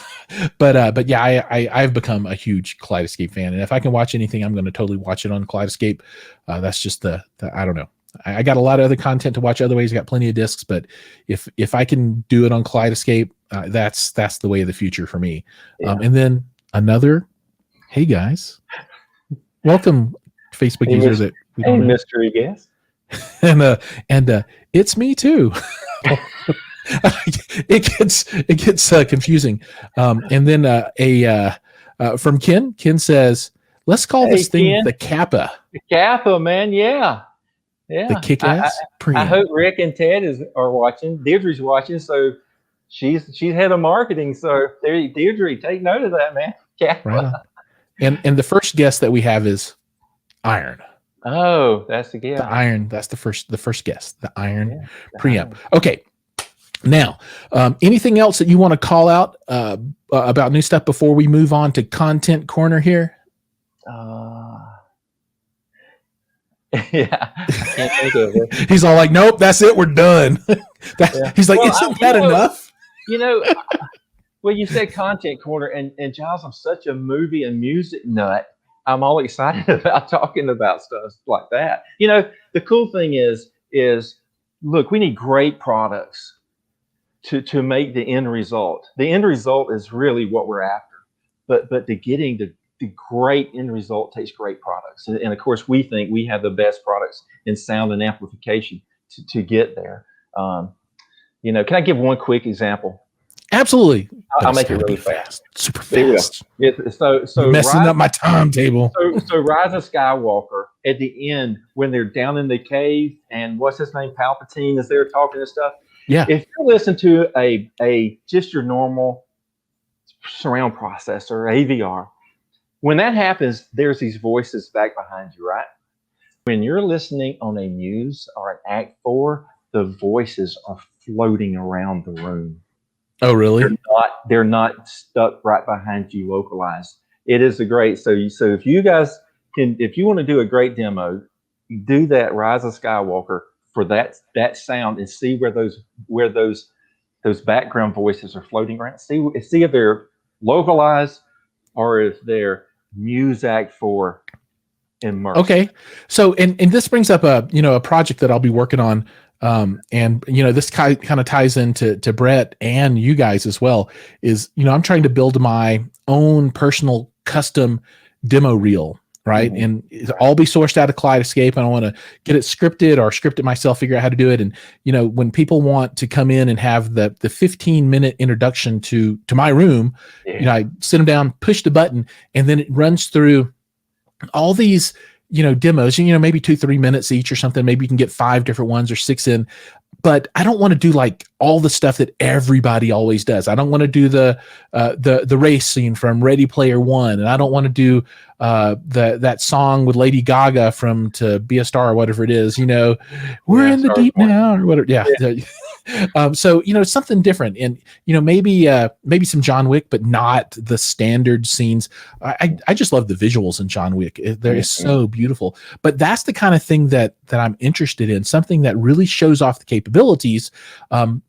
But yeah, I've become a huge Kaleidoscape fan, and if I can watch anything, I'm going to totally watch it on Kaleidoscape. That's just the I don't know. I got a lot of other content to watch other ways. I got plenty of discs, but if I can do it on Kaleidoscape, that's the way of the future for me. Yeah. And then hey guys, welcome. Facebook user that we don't know. Mystery guest. and it's me too. it gets confusing. And then from Ken says, let's call this thing the Kappa. The Kappa, man, yeah. The kick-ass. I hope Rick and Ted are watching. Deirdre's watching, so she's head of marketing. So there, Deirdre, take note of that, man. Kappa. Right on. And the first guest that we have is Iron. Oh, that's the guest. The Iron. That's the first guest. The Iron preamp. Okay. Now, anything else that you want to call out about new stuff before we move on to Content Corner here? Yeah. I can't think of it. He's all like, "Nope, that's it. We're done." He's like, "Isn't that enough?" Well, you said Content Corner, and Giles, I'm such a movie and music nut. I'm all excited about talking about stuff like that. The cool thing is look, we need great products to make the end result. The end result is really what we're after. But to getting the great end result takes great products. And of course, we think we have the best products in sound and amplification to get there. Can I give one quick example? Absolutely. I'll make it really fast. Super fast. Yeah, so messing up my timetable. So Rise of Skywalker at the end when they're down in the cave and what's his name, Palpatine, is there talking and stuff. Yeah. If you listen to a just your normal surround processor, AVR, when that happens, there's these voices back behind you, right? When you're listening on a Muse or an Act 4, the voices are floating around the room. Oh, really? They're not stuck right behind you, localized. It is a great. So if you guys if you want to do a great demo, do that Rise of Skywalker for that sound and see where those background voices are floating around. See if they're localized or if they're Muse Act 4 immersed. Okay. So, and this brings up a project that I'll be working on. And this kind of ties into Brett and you guys as well, is, I'm trying to build my own personal custom demo reel, right? Mm-hmm. And it'll all be sourced out of Kaleidoscape. I don't want to get it scripted or script it myself, figure out how to do it. And, when people want to come in and have the 15-minute introduction to my room, I sit them down, push the button, and then it runs through all these, demos, maybe 2-3 minutes each or something. Maybe you can get 5 different ones or 6 in, but I don't want to do like all the stuff that everybody always does. I don't want to do the race scene from Ready Player One. And I don't want to do that song with Lady Gaga from To Be a Star or whatever it is, we're in the deep now or whatever. Yeah. So, something different, and, maybe some John Wick, but not the standard scenes. I just love the visuals in John Wick. They're so beautiful, but that's the kind of thing that I'm interested in, something that really shows off the capabilities.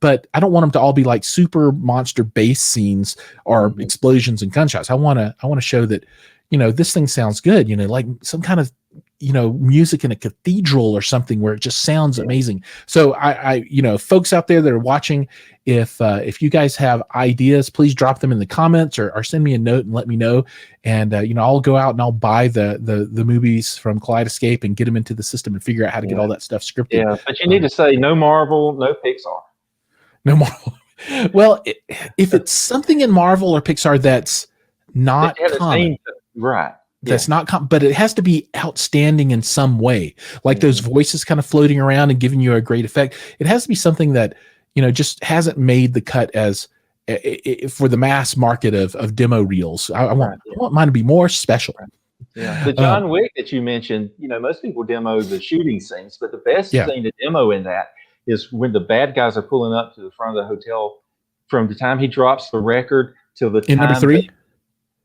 But I don't want them to all be like super monster base scenes or explosions and gunshots. I want to show that, this thing sounds good, like some kind of, music in a cathedral or something where it just sounds amazing. So I folks out there that are watching, if you guys have ideas, please drop them in the comments or send me a note and let me know. And, I'll go out and I'll buy the movies from Kaleidoscape and get them into the system and figure out how to get all that stuff scripted. Yeah. But you need to say no Marvel, no Pixar. No Marvel. Well, if it's something in Marvel or Pixar that's not common, right. That's not, but it has to be outstanding in some way. Like those voices kind of floating around and giving you a great effect. It has to be something that, just hasn't made the cut as for the mass market of demo reels. I want mine to be more special. Yeah. The John Wick that you mentioned, most people demo the shooting scenes, but the best thing to demo in that is when the bad guys are pulling up to the front of the hotel, from the time he drops the record till the time. In number 3?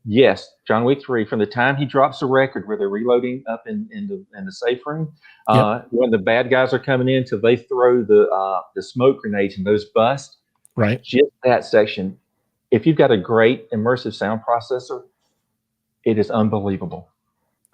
Yes, John Wick 3. From the time he drops the record where they're reloading up in the safe room, when the bad guys are coming in till they throw the smoke grenades and those bust. Right. Just that section. If you've got a great immersive sound processor, it is unbelievable.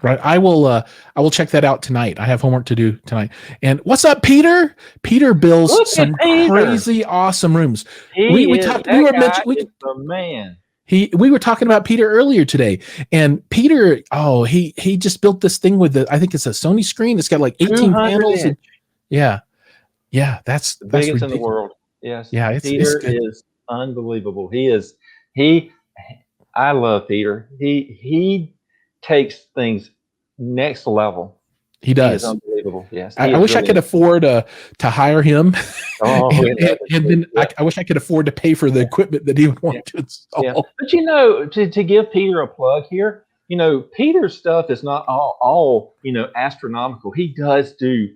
Right. I will check that out tonight. I have homework to do tonight. And what's up, Peter? Peter builds some crazy awesome rooms. We were the man. We were talking about Peter earlier today, and Peter, he just built this thing with I think it's a Sony screen. It's got like 18 panels. And, that's the biggest in the world. Yes. Yeah. Peter is unbelievable. I love Peter. He takes things next level. He does. He is unbelievable. Yes. I wish I could afford to hire him. And then I wish I could afford to pay for the equipment that he would want to install. Yeah. But to give Peter a plug here, Peter's stuff is not all astronomical. He does do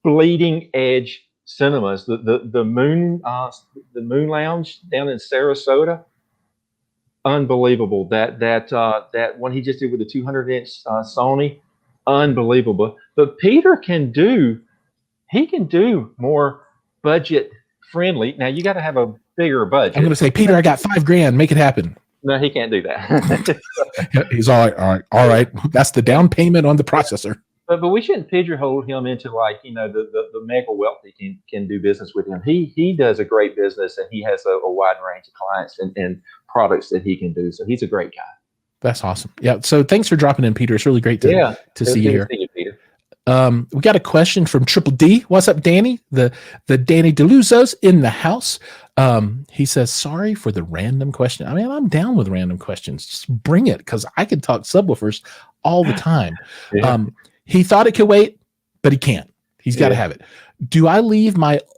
bleeding edge cinemas. The Moon Lounge down in Sarasota. Unbelievable. That one he just did with the 200-inch Sony. Unbelievable. But Peter can do more budget friendly. Now you got to have a bigger budget. I'm going to say, Peter, I got $5,000. Make it happen. No, he can't do that. He's all right. That's the down payment on the processor. But we shouldn't pigeonhole him into the mega wealthy can do business with him. He does a great business, and he has a wide range of clients and products that he can do. So he's a great guy. That's awesome. Yeah. So thanks for dropping in, Peter. It's really great to see you here. To see you, Peter. We got a question from Triple D. What's up, Danny? The Danny DeLuzzo's in the house. He says, sorry for the random question. I mean, I'm down with random questions. Just bring it, because I can talk subwoofers all the time. He thought it could wait, but he can't. He's got to have it. It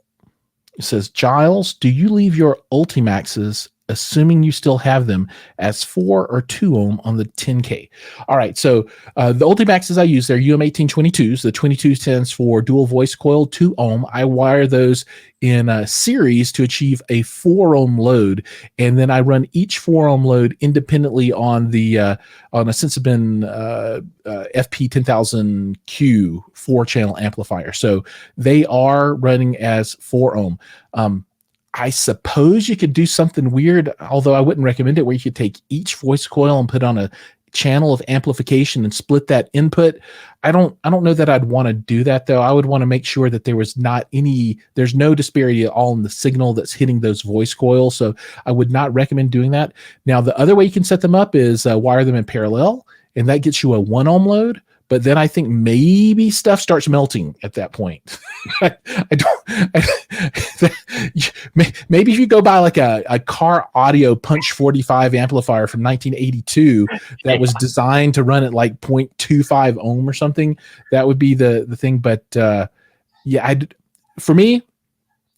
says, Giles, do you leave your Ultimaxes assuming you still have them, as 4 or 2 ohm on the 10K. All right, so the Ultimaxes I use, they're UM1822s. The 22 stands for dual voice coil, 2 ohm. I wire those in a series to achieve a 4 ohm load, and then I run each 4 ohm load independently on the on a Sensibin FP10000Q 4-channel amplifier. So they are running as 4 ohm. I suppose you could do something weird, although I wouldn't recommend it, where you could take each voice coil and put on a channel of amplification and split that input. I don't know that I'd want to do that, though. I would want to make sure that there's no disparity at all in the signal that's hitting those voice coils. So I would not recommend doing that. Now, the other way you can set them up is wire them in parallel, and that gets you a 1 ohm load. But then I think maybe stuff starts melting at that point. Maybe if you go buy like a car audio Punch 45 amplifier from 1982 that was designed to run at like 0.25 ohm or something, that would be the thing. But for me,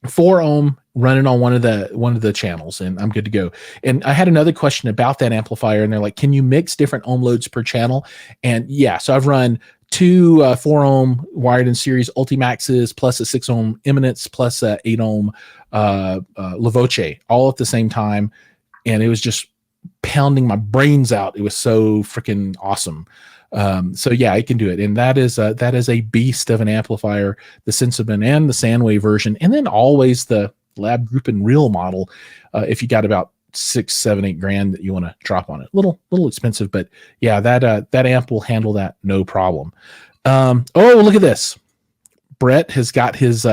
4 ohm running on one of the channels, and I'm good to go. And I had another question about that amplifier, and they're like, can you mix different ohm loads per channel? And yeah, so I've run 2 4 ohm wired in series Ultimaxes plus a 6 ohm Eminence plus a 8 ohm La Voce all at the same time, and it was just pounding my brains out. It was so freaking awesome. So yeah, I can do it. And that is a beast of an amplifier, the Sensibin and the Sandwave version. And then always the Lab Group and Real model. If you got about 6, 7, 8 grand that you want to drop on it, little expensive, but yeah, that amp will handle that. No problem. Oh, look at this. Brett has got his,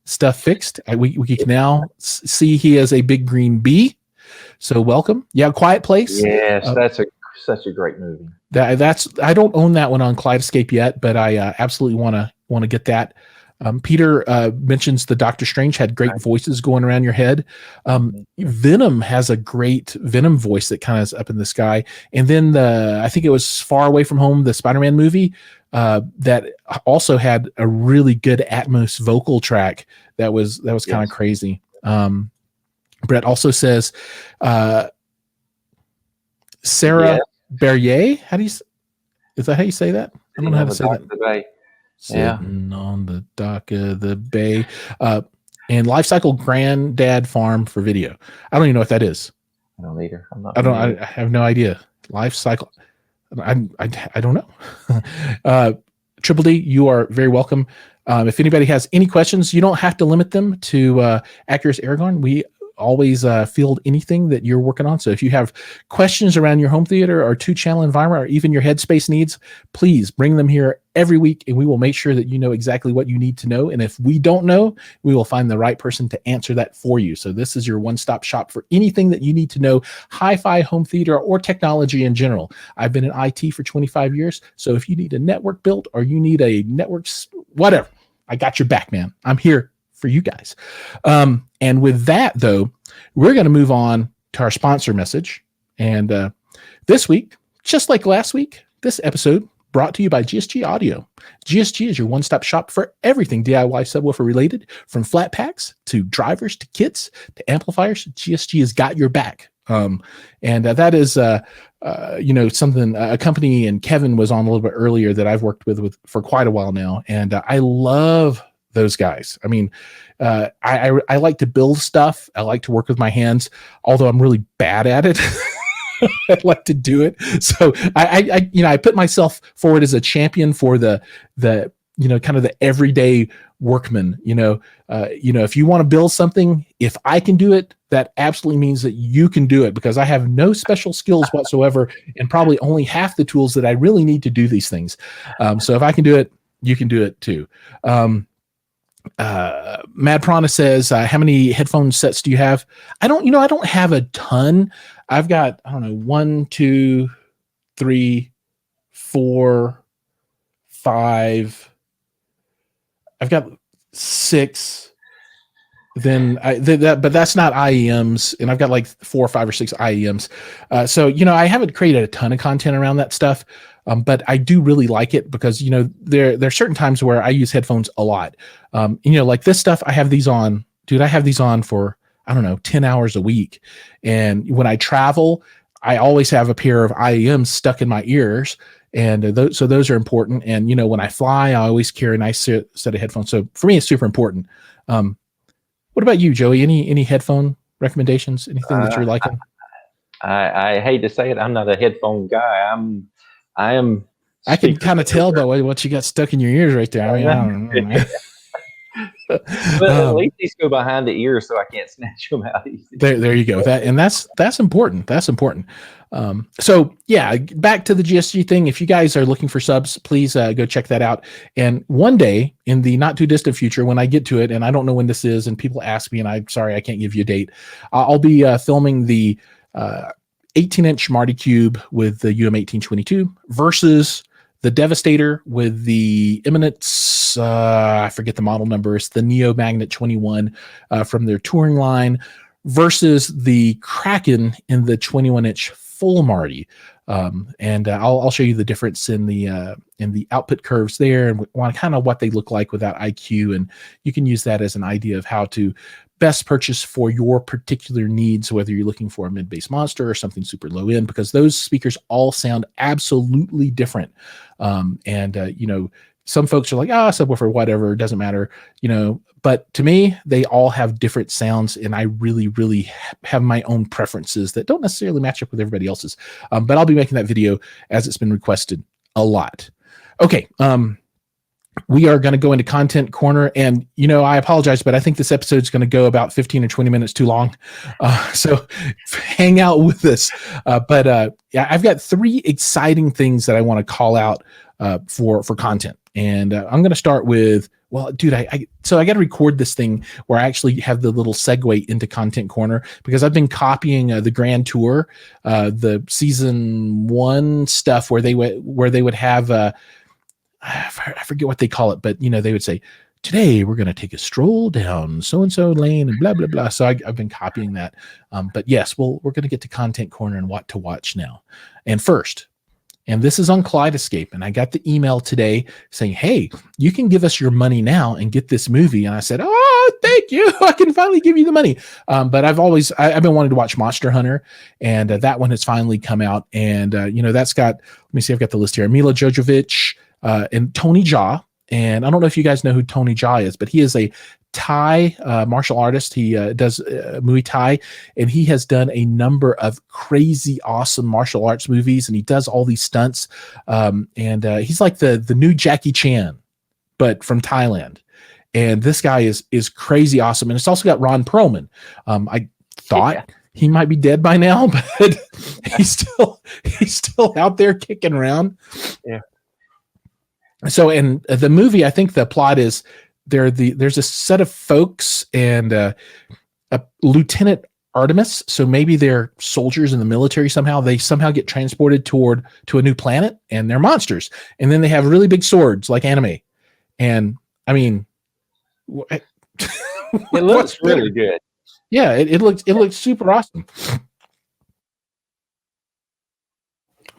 stuff fixed. We can now see he has a big green bee. So welcome. Yeah. Quiet Place. Yes. That's such a great movie. I don't own that one on Kaleidoscape yet, but I absolutely want to get that. Peter mentions the Doctor Strange had great voices going around your head. Venom has a great Venom voice that kind of is up in the sky. And then I think it was Far Away From Home, the Spider-Man movie, that also had a really good Atmos vocal track that was kind of crazy. Brett also says Sarah Berrier. Is that how you say that? I don't know how to say that. Sitting on the dock of the bay. And Lifecycle Granddad Farm for video. I don't even know what that is. I don't either. I have no idea. Lifecycle. I don't know. Triple D, you are very welcome. If anybody has any questions, you don't have to limit them to Acurus Aragon. We always field anything that you're working on. So if you have questions around your home theater or 2-channel environment or even your headspace needs, please bring them here every week, and we will make sure that you know exactly what you need to know. And if we don't know, we will find the right person to answer that for you. So this is your one-stop shop for anything that you need to know, hi-fi, home theater, or technology in general. I've been in IT for 25 years. So if you need a network built or you need a network, whatever, I got your back, man. I'm here for you guys. And with that, though, we're going to move on to our sponsor message. And this week, just like last week, this episode brought to you by GSG Audio. GSG is your one-stop shop for everything DIY subwoofer related, from flat packs to drivers to kits to amplifiers. GSG has got your back. And that is, something, a company, and Kevin was on a little bit earlier, that I've worked with for quite a while now. And I love those guys. I mean, I like to build stuff. I like to work with my hands, although I'm really bad at it. I like to do it. So I put myself forward as a champion for the kind of the everyday workman. If you want to build something, if I can do it, that absolutely means that you can do it, because I have no special skills whatsoever and probably only half the tools that I really need to do these things. So if I can do it, you can do it too. Mad Prana says, how many headphone sets do you have? I don't have a ton. I've got, 1, 2, 3, 4, 5. I've got 6. Then but that's not IEMs, and I've got like 4 or 5 or 6 IEMs. So I haven't created a ton of content around that stuff. But I do really like it, because, there are certain times where I use headphones a lot. Like this stuff, I have these on, dude. I have these on for I don't know, 10 hours a week. And when I travel, I always have a pair of IEMs stuck in my ears. And so those are important. And, you know, when I fly, I always carry a nice set of headphones. So for me, it's super important. What about you, Joey? Any headphone recommendations? Anything that you're liking? I hate to say it, I'm not a headphone guy. I can kind of tell by what you got stuck in your ears right there. I mean, I don't know, man. But at least these go behind the ears, so I can't snatch them out easy. There you go. That's important. That's important. So yeah, back to the GSG thing. If you guys are looking for subs, please go check that out. And one day in the not too distant future, when I get to it, and I don't know when this is, and people ask me, and I'm sorry I can't give you a date, I'll be filming the 18-inch Marty Cube with the UM1822 versus the Devastator with the Eminence, I forget the model number, it's the Neo Magnet 21 from their touring line, versus the Kraken in the 21-inch full Marty. And I'll show you the difference in the output curves there, and kind of what they look like without IQ, and you can use that as an idea of how to best purchase for your particular needs, whether you're looking for a mid-bass monster or something super low end, because those speakers all sound absolutely different. You know, some folks are like, subwoofer, whatever, it doesn't matter, you know, but to me, they all have different sounds, and I really, really have my own preferences that don't necessarily match up with everybody else's. But I'll be making that video as it's been requested a lot. Okay. We are going to go into content corner, and, you know, I apologize, but I think this episode is going to go about 15 or 20 minutes too long. So hang out with us. Yeah, I've got 3 exciting things that I want to call out for content. And I'm going to start with, well, dude, so I got to record this thing where I actually have the little segue into content corner, because I've been copying the Grand Tour, the season 1 stuff where they would have, I forget what they call it, but, you know, they would say, today we're going to take a stroll down so-and-so lane and blah, blah, blah. So I've been copying that. But yes, we're going to get to content corner and what to watch now. And first, and this is on Kaleidoscape, and I got the email today saying, hey, you can give us your money now and get this movie. And I said, oh, thank you. I can finally give you the money. But I've been wanting to watch Monster Hunter, and that one has finally come out. And, you know, that's got, let me see, I've got the list here. Mila Jovovich, and Tony Jaa. And I don't know if you guys know who Tony Jaa is, but he is a Thai martial artist. He does Muay Thai, and he has done a number of crazy, awesome martial arts movies, and he does all these stunts. And he's like the new Jackie Chan, but from Thailand. And this guy is crazy awesome. And it's also got Ron Perlman. I thought he might be dead by now, but he's still out there kicking around. Yeah. So in the movie, I think the plot is there's a set of folks and a Lieutenant Artemis. So maybe they're soldiers in the military somehow. They somehow get transported to a new planet, and they're monsters. And then they have really big swords like anime. And I mean, it looks really good. Yeah, it looks super awesome.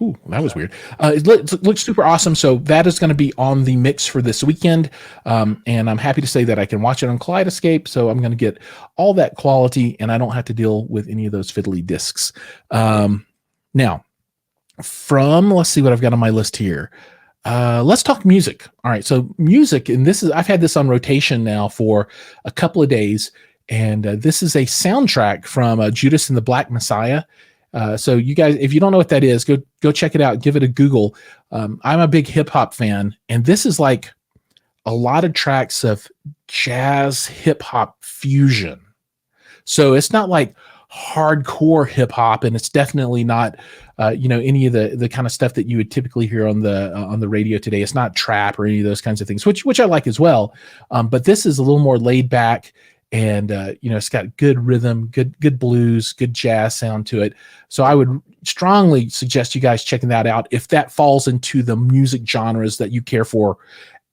Ooh, that was weird. It looks super awesome. So that is going to be on the mix for this weekend. And I'm happy to say that I can watch it on Kaleidoscape. So I'm going to get all that quality, and I don't have to deal with any of those fiddly discs. Now, let's see what I've got on my list here. Let's talk music. All right. So music, and I've had this on rotation now for a couple of days. And this is a soundtrack from Judas and the Black Messiah. So you guys, if you don't know what that is, go check it out. Give it a Google. I'm a big hip hop fan, and this is like a lot of tracks of jazz hip hop fusion. So it's not like hardcore hip hop, and it's definitely not, any of the kind of stuff that you would typically hear on the radio today. It's not trap or any of those kinds of things, which I like as well. But this is a little more laid back. And, it's got good rhythm, good blues, good jazz sound to it. So I would strongly suggest you guys checking that out if that falls into the music genres that you care for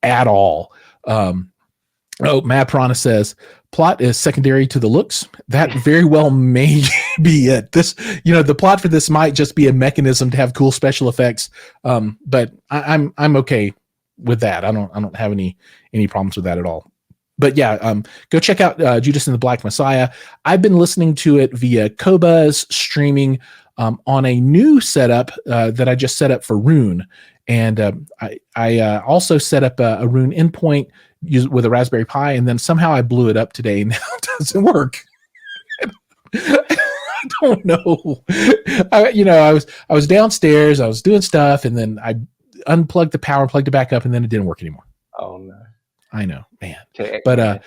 at all. Matt Piranha says, plot is secondary to the looks. That very well may be it. The plot for this might just be a mechanism to have cool special effects. But I'm okay with that. I don't have any problems with that at all. but yeah, go check out Judas and the Black Messiah. I've been listening to it via Qobuz streaming on a new setup that I just set up for Rune. And I also set up a Rune endpoint with a Raspberry Pi, and then somehow I blew it up today, and now it doesn't work. I don't know. I was downstairs, I was doing stuff, and then I unplugged the power, plugged it back up, and then it didn't work anymore. Oh no. I know, man. But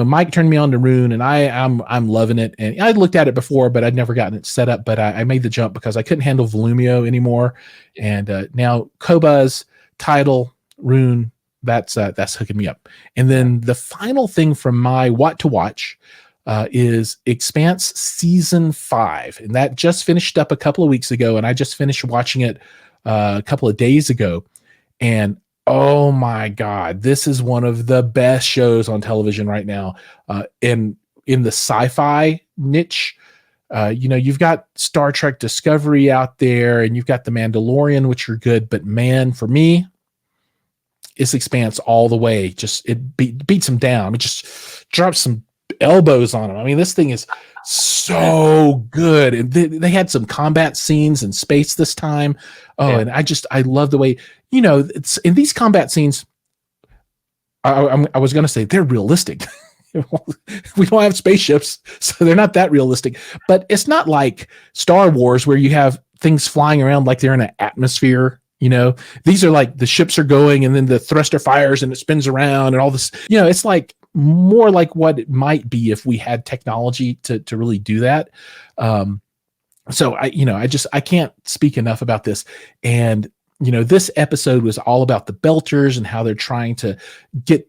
Mike turned me on to Rune, and I'm loving it. And I'd looked at it before, but I'd never gotten it set up. But I made the jump because I couldn't handle Volumio anymore. And now Qobuz, Tidal, Rune, that's hooking me up. And then the final thing from my what to watch is Expanse Season 5. And that just finished up a couple of weeks ago, and I just finished watching it a couple of days ago. And oh my God, this is one of the best shows on television right now. In the sci-fi niche, you've got Star Trek Discovery out there, and you've got The Mandalorian, which are good. But man, for me, it's Expanse all the way. Just it beats them down. It just drops some elbows on them. I mean, this thing is so good, and they had some combat scenes in space this time. And I love the way, it's in these combat scenes. I was going to say they're realistic. We don't have spaceships, so they're not that realistic, but it's not like Star Wars where you have things flying around like they're in an atmosphere. These are like the ships are going, and then the thruster fires and it spins around and all this, it's like more like what it might be if we had technology to really do that. So I can't speak enough about this. And, this episode was all about the Belters and how they're trying to get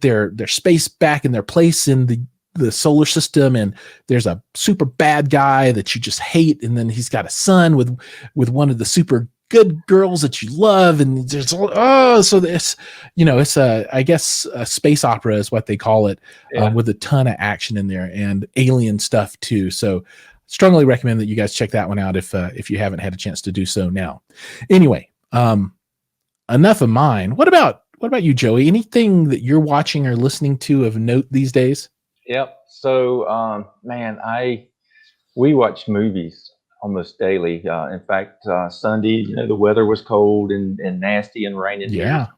their space back in their place in the solar system. And there's a super bad guy that you just hate. And then he's got a son with one of the super good girls that you love. And there's, so this, it's I guess a space opera is what they call it, with a ton of action in there and alien stuff too. So strongly recommend that you guys check that one out if you haven't had a chance to do so now. Anyway, enough of mine. What about you, Joey? Anything that you're watching or listening to of note these days? Yep. So, man, we watch movies almost daily. In fact, Sunday, the weather was cold and nasty and raining. Yeah.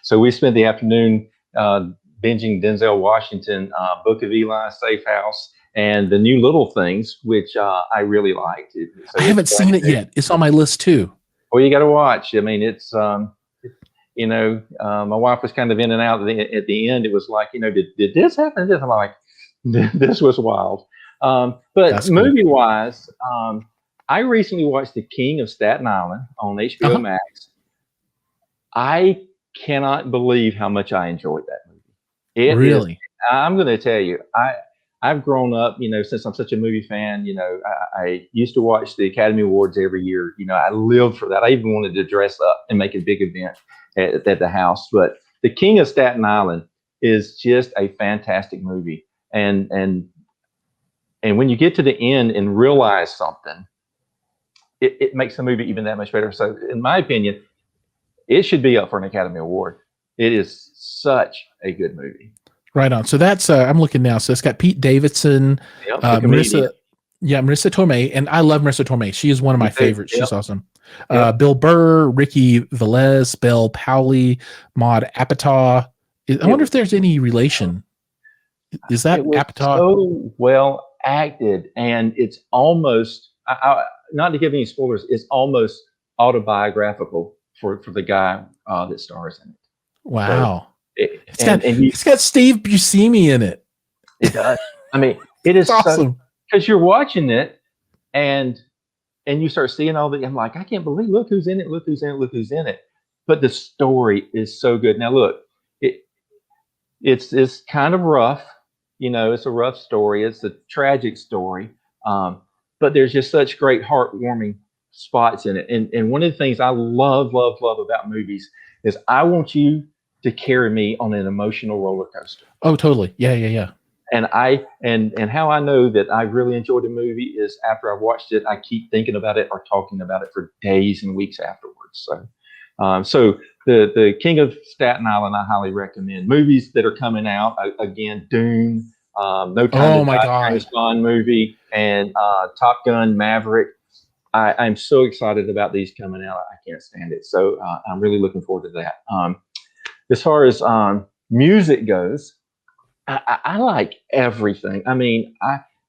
So we spent the afternoon binging Denzel Washington, Book of Eli, Safe House, and the new Little Things, which I really liked. I haven't seen it yet. It's on my list too. Well, you got to watch. I mean, it's my wife was kind of in and out at the end. It was like, did this happen? I'm like, this was wild. But movie wise, I recently watched The King of Staten Island on HBO Max. I cannot believe how much I enjoyed that movie. Really? I'm going to tell you, I've grown up, since I'm such a movie fan, I used to watch the Academy Awards every year. I lived for that. I even wanted to dress up and make a big event at the house. But The King of Staten Island is just a fantastic movie. And when you get to the end and realize something, it makes the movie even that much better. So in my opinion, it should be up for an Academy Award. It is such a good movie. Right on. So that's I'm looking now. So it's got Pete Davidson, Marissa Tomei, and I love Marissa Tomei. She is one of my favorites. She's awesome. Bill Burr, Ricky Velez, Belle Powley, Maud Apatow. I wonder if there's any relation. Is that Apatow? So well acted, and it's almost not to give any spoilers. It's almost autobiographical for the guy that stars in it. Wow. So, it's got Steve Buscemi in it. It does. I mean, it is awesome because you're watching it and you start seeing all the. I'm like, I can't believe. Look who's in it. Look who's in it. Look who's in it. But the story is so good. Now look, it's kind of rough. It's a rough story. It's a tragic story. But there's just such great heartwarming spots in it. And one of the things I love about movies is I want you to carry me on an emotional roller coaster. Oh, totally. Yeah. And how I know that I really enjoyed the movie is after I watched it, I keep thinking about it or talking about it for days and weeks afterwards. So the King of Staten Island, I highly recommend. Movies that are coming out, again, Dune, No Time to Die, James Bond movie, and Top Gun Maverick. I'm so excited about these coming out. I can't stand it. So I'm really looking forward to that. As far as music goes, I like everything. I mean,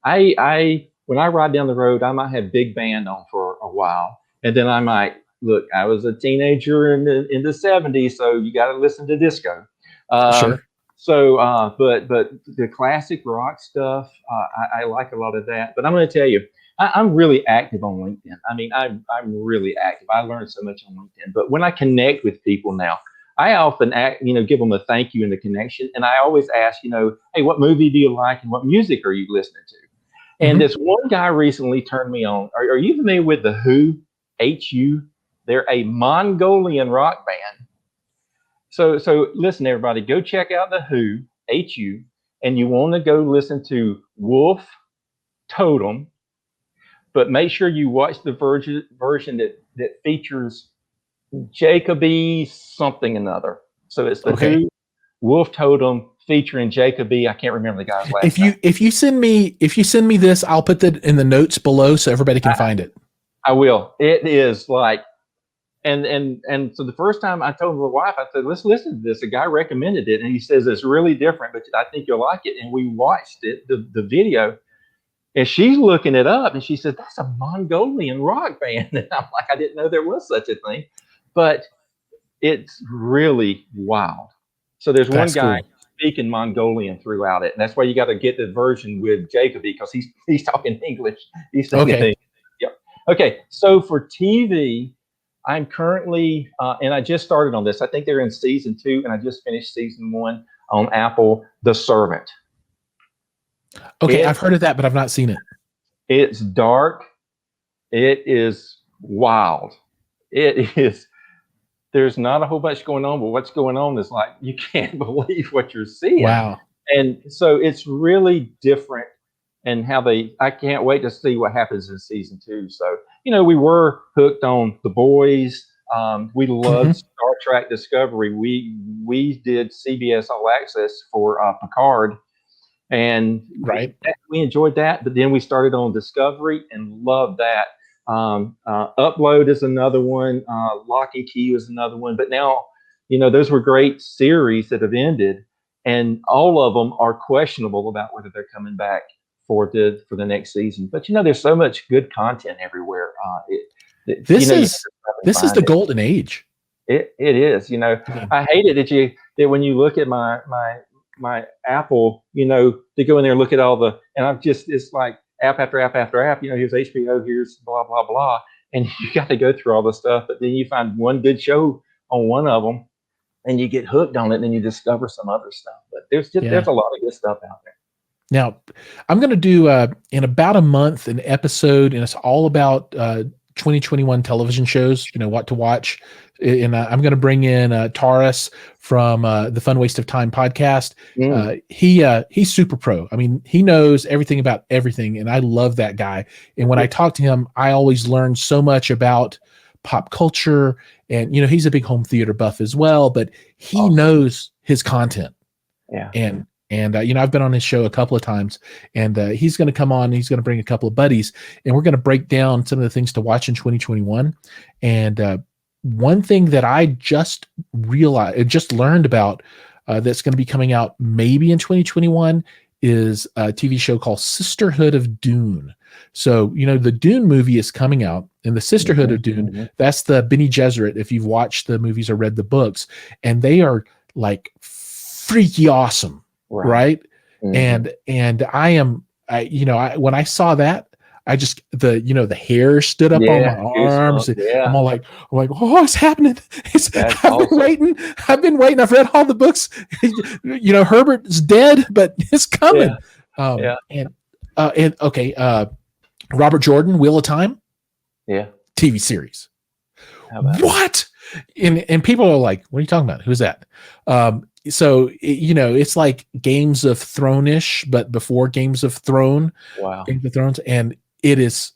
I when I ride down the road, I might have big band on for a while, and then I might look. I was a teenager in the 70s, so you got to listen to disco. Sure. So, but the classic rock stuff, I like a lot of that. But I'm going to tell you, I'm really active on LinkedIn. I mean, I'm really active. I learned so much on LinkedIn. But when I connect with people now, I often give them a thank you in the connection, and I always ask, hey, what movie do you like, and what music are you listening to? And this one guy recently turned me on. Are you familiar with the Who? HU? They're a Mongolian rock band. So listen, everybody, go check out the Who, HU, and you want to go listen to Wolf Totem, but make sure you watch the version that features Jacoby something another. So it's the Who, Wolf Totem featuring Jacoby. I can't remember the guy's last name. If you send me this, I'll put that in the notes below so everybody can find it. I will. It is like, and so the first time I told my wife, I said, let's listen to this. A guy recommended it, and he says it's really different, but I think you'll like it. And we watched it, the video, and she's looking it up, and she said, that's a Mongolian rock band. And I'm like, I didn't know there was such a thing, but it's really wild. So there's one guy speaking Mongolian throughout it, and that's why you got to get the version with Jacoby, because he's talking English. He's saying things. Yep. Okay. So for TV, I'm currently, and I just started on this. I think they're in season 2, and I just finished season 1 on Apple, The Servant. Okay, I've heard of that, but I've not seen it. It's dark. It is wild. It is. There's not a whole bunch going on, but what's going on is like, you can't believe what you're seeing. Wow. And so it's really different, and I can't wait to see what happens in season 2. So, we were hooked on The Boys. We loved Star Trek Discovery. We did CBS All Access for Picard, and we enjoyed that. But then we started on Discovery and loved that. Upload is another one. Lock and Key is another one. But now, those were great series that have ended, and all of them are questionable about whether they're coming back for the next season. But there's so much good content everywhere. This is the golden age. It is. I hate it that when you look at my Apple, to go in there and look at all and it's like app after app after app. Here's HBO, here's blah blah blah, and you got to go through all the stuff. But then you find one good show on one of them, and you get hooked on it, and then you discover some other stuff. But there's a lot of good stuff out there. Now, I'm going to do in about a month an episode, and it's all about 2021 television shows, what to watch. And I'm going to bring in Taurus from the Fun Waste of Time podcast. He's super pro. I mean, he knows everything about everything, and I love that guy. And when I talk to him, I always learn so much about pop culture. And, he's a big home theater buff as well, but he knows his content. Yeah. And I've been on his show a couple of times, and he's going to come on. And he's going to bring a couple of buddies, and we're going to break down some of the things to watch in 2021. And one thing that I just learned about that's going to be coming out maybe in 2021 is a TV show called Sisterhood of Dune. So, the Dune movie is coming out, and the Sisterhood of Dune, that's the Bene Gesserit, if you've watched the movies or read the books, and they are like freaky awesome. Right. And I am, when I saw that, I just, the hair stood up on my arms. I'm all like, oh, it's happening. I've been waiting. I've read all the books. Herbert's dead, but it's coming. Robert Jordan, Wheel of Time. Yeah. TV series. How about what? And people are like, what are you talking about? Who's that? So, it's like Games of Thrones-ish, but before Games of Thrones. Wow. Games of Thrones. And it is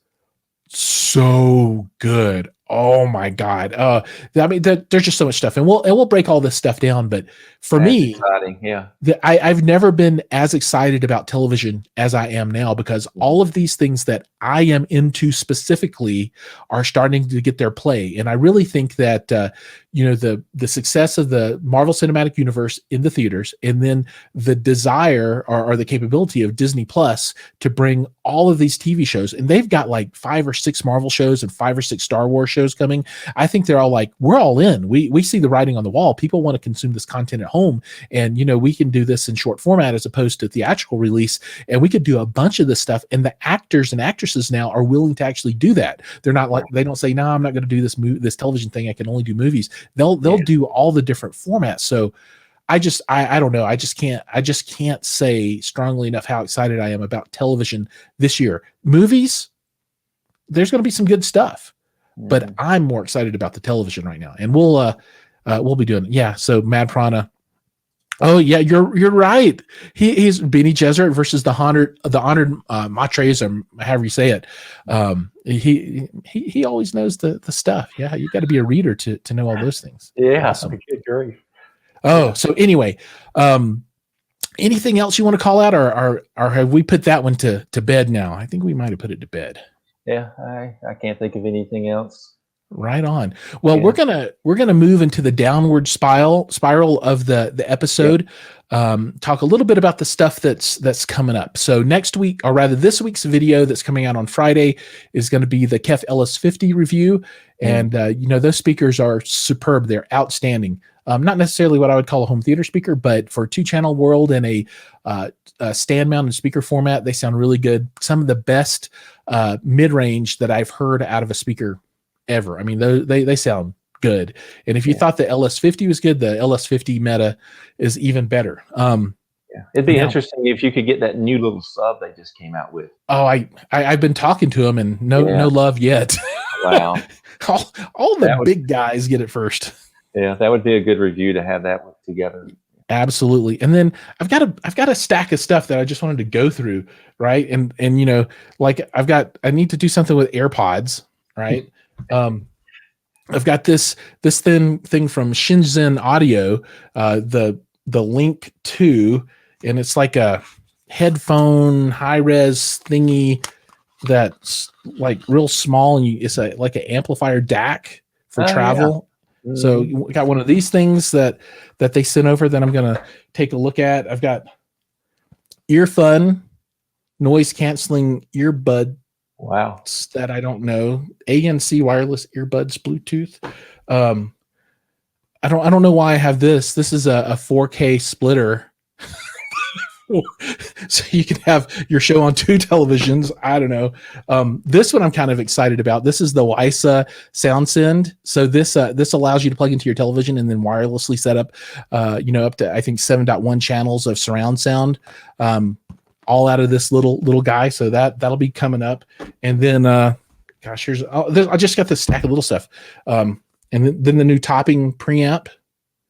so good. Oh my God. I mean, there's just so much stuff, and we'll break all this stuff down. But for me, exciting. Yeah. I've never been as excited about television as I am now, because all of these things that I am into specifically are starting to get their play. And I really think that, the success of the Marvel Cinematic Universe in the theaters, and then the desire or the capability of Disney Plus to bring all of these TV shows, and they've got like 5 or 6 Marvel shows and 5 or 6 Star Wars shows coming. I think they're all like, we're all in. We see the writing on the wall. People want to consume this content at home. And, we can do this in short format as opposed to theatrical release. And we could do a bunch of this stuff. And the actors and actresses now are willing to actually do that. They're not like, they don't say, no, I'm not going to do this television thing. I can only do movies. They'll do all the different formats. So I don't know. I just can't say strongly enough how excited I am about television this year. Movies, there's going to be some good stuff, but I'm more excited about the television right now. And we'll be doing it. Yeah. So Mad Prana. Oh yeah, you're right. He's Benny Gesserit versus the honored Matres, or however you say it. He always knows the stuff. Yeah, you got to be a reader to know all those things. Yeah, awesome. Good grief. Oh, so anyway, anything else you want to call out, or have we put that one to bed now? I think we might have put it to bed. Yeah, I can't think of anything else. Right on. Well, we're gonna move into the downward spiral of the episode. Talk a little bit about the stuff that's coming up. So next week, or rather this week's video that's coming out on Friday, is going to be the Kef Ellis 50 review. And those speakers are superb. They're outstanding. Not necessarily what I would call a home theater speaker, but for 2-channel world and a stand mounted speaker format, they sound really good. Some of the best mid-range that I've heard out of a speaker ever. I mean, they sound good. And if you thought the LS50 was good, the LS50 Meta is even better. It'd be interesting if you could get that new little sub they just came out with. Oh, I've been talking to them, and no love yet. Wow. all the big guys get it first. Yeah, that would be a good review to have that together. Absolutely. And then I've got a stack of stuff that I just wanted to go through, right? And like I need to do something with AirPods, right? I've got this thing from Shenzhen Audio, the Link 2, and it's like a headphone high-res thingy that's like real small, and it's like an amplifier DAC for travel. Yeah. So we got one of these things that they sent over that I'm gonna take a look at. I've got Earfun noise canceling earbud. Wow. That I don't know. ANC wireless earbuds Bluetooth. I don't know why I have this. This is a 4K splitter. So you can have your show on 2 televisions. I don't know. This one I'm kind of excited about. This is the WiSA SoundSend. So this allows you to plug into your television and then wirelessly set up up to I think 7.1 channels of surround sound. All out of this little guy. So that'll be coming up. And then I just got this stack of little stuff. And then the new topping preamp.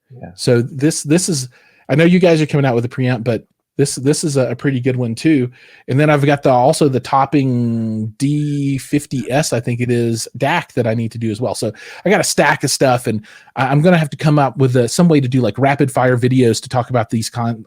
Yeah. So this is, I know you guys are coming out with a preamp, but this is a pretty good one too. And then I've got also the topping D50S, I think it is, DAC that I need to do as well. So I got a stack of stuff, and I'm going to have to come up with some way to do like rapid fire videos to talk about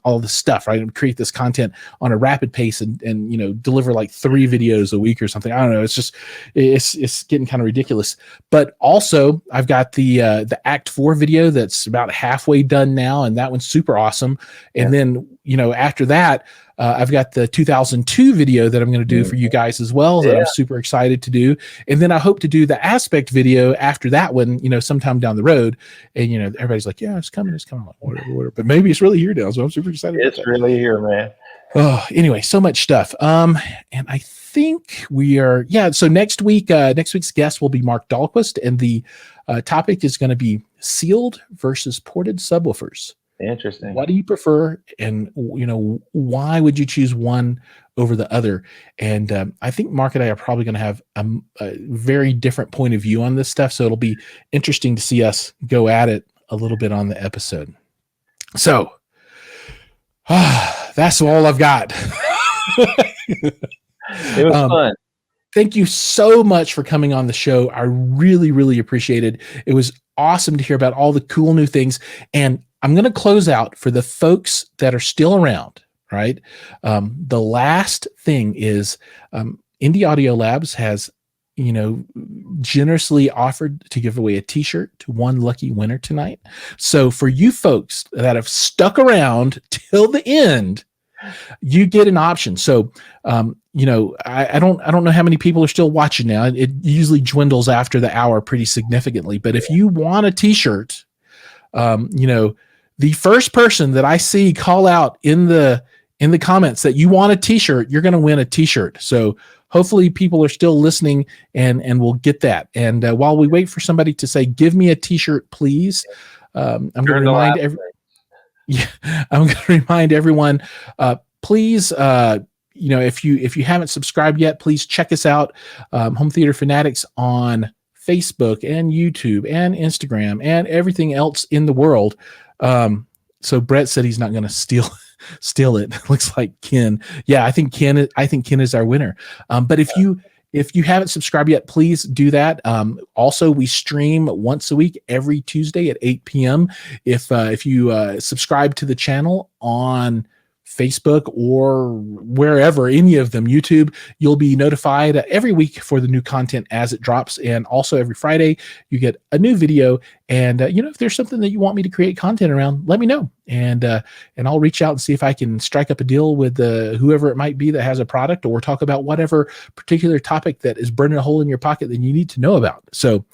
all this stuff, right? And create this content on a rapid pace and deliver like 3 videos a week or something. I don't know. It's just, it's getting kind of ridiculous. But also I've got the Act 4 video that's about halfway done now, and that one's super awesome. And then, after that, I've got the 2002 video that I'm going to do for you guys as well, that I'm super excited to do. And then I hope to do the Aspect video after that one, sometime down the road. And, everybody's like, yeah, it's coming. I'm like, whatever. But maybe it's really here now. So I'm super excited. It's really here, man. Oh, anyway, so much stuff. And I think we are, so next week's guest will be Mark Dahlquist, and the topic is going to be sealed versus ported subwoofers. Interesting. What do you prefer, and why would you choose one over the other? And I think Mark and I are probably going to have a very different point of view on this stuff, so it'll be interesting to see us go at it a little bit on the episode. So that's all I've got. It was fun. Thank you so much for coming on the show. I really, really appreciate it. It was awesome to hear about all the cool new things. And I'm going to close out for the folks that are still around, right? The last thing is Indy Audio Labs has, generously offered to give away a t-shirt to one lucky winner tonight. So for you folks that have stuck around till the end, you get an option. So, I don't know how many people are still watching now. It usually dwindles after the hour pretty significantly. But if you want a t-shirt, the first person that I see call out in the comments that you want a t-shirt, you're going to win a t-shirt. So hopefully people are still listening and we'll get that. And while we wait for somebody to say, give me a t-shirt, please. I'm going to remind I'm going to remind everyone, please, if you haven't subscribed yet, please check us out, Home Theater Fanatics on Facebook and YouTube and Instagram and everything else in the world. So Brett said he's not going to steal it. Looks like Ken. Yeah, I think Ken is our winner. But if you haven't subscribed yet, please do that. Also, we stream once a week, every Tuesday at 8 p.m. If you subscribe to the channel on Facebook or wherever, any of them, YouTube, you'll be notified every week for the new content as it drops. And also every Friday, you get a new video. And, if there's something that you want me to create content around, let me know. And I'll reach out and see if I can strike up a deal with whoever it might be that has a product, or talk about whatever particular topic that is burning a hole in your pocket that you need to know about. So,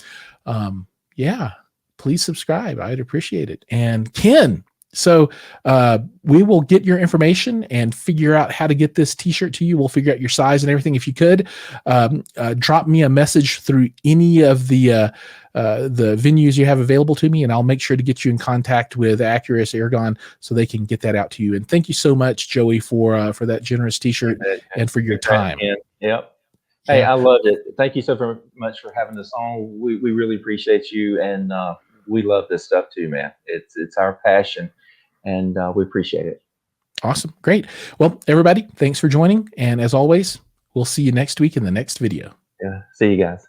please subscribe. I'd appreciate it. And Ken, so we will get your information and figure out how to get this t-shirt to you. We'll figure out your size and everything. If you could drop me a message through any of the venues you have available to me, and I'll make sure to get you in contact with Acurus Aragon so they can get that out to you. And thank you so much, Joey, for that generous t-shirt and for your time. Yep. Hey, I loved it. Thank you so much for having us on. We really appreciate you, and we love this stuff too, man. It's our passion, and we appreciate it. Awesome. Great. Well, everybody, thanks for joining. And as always, we'll see you next week in the next video. Yeah. See you guys.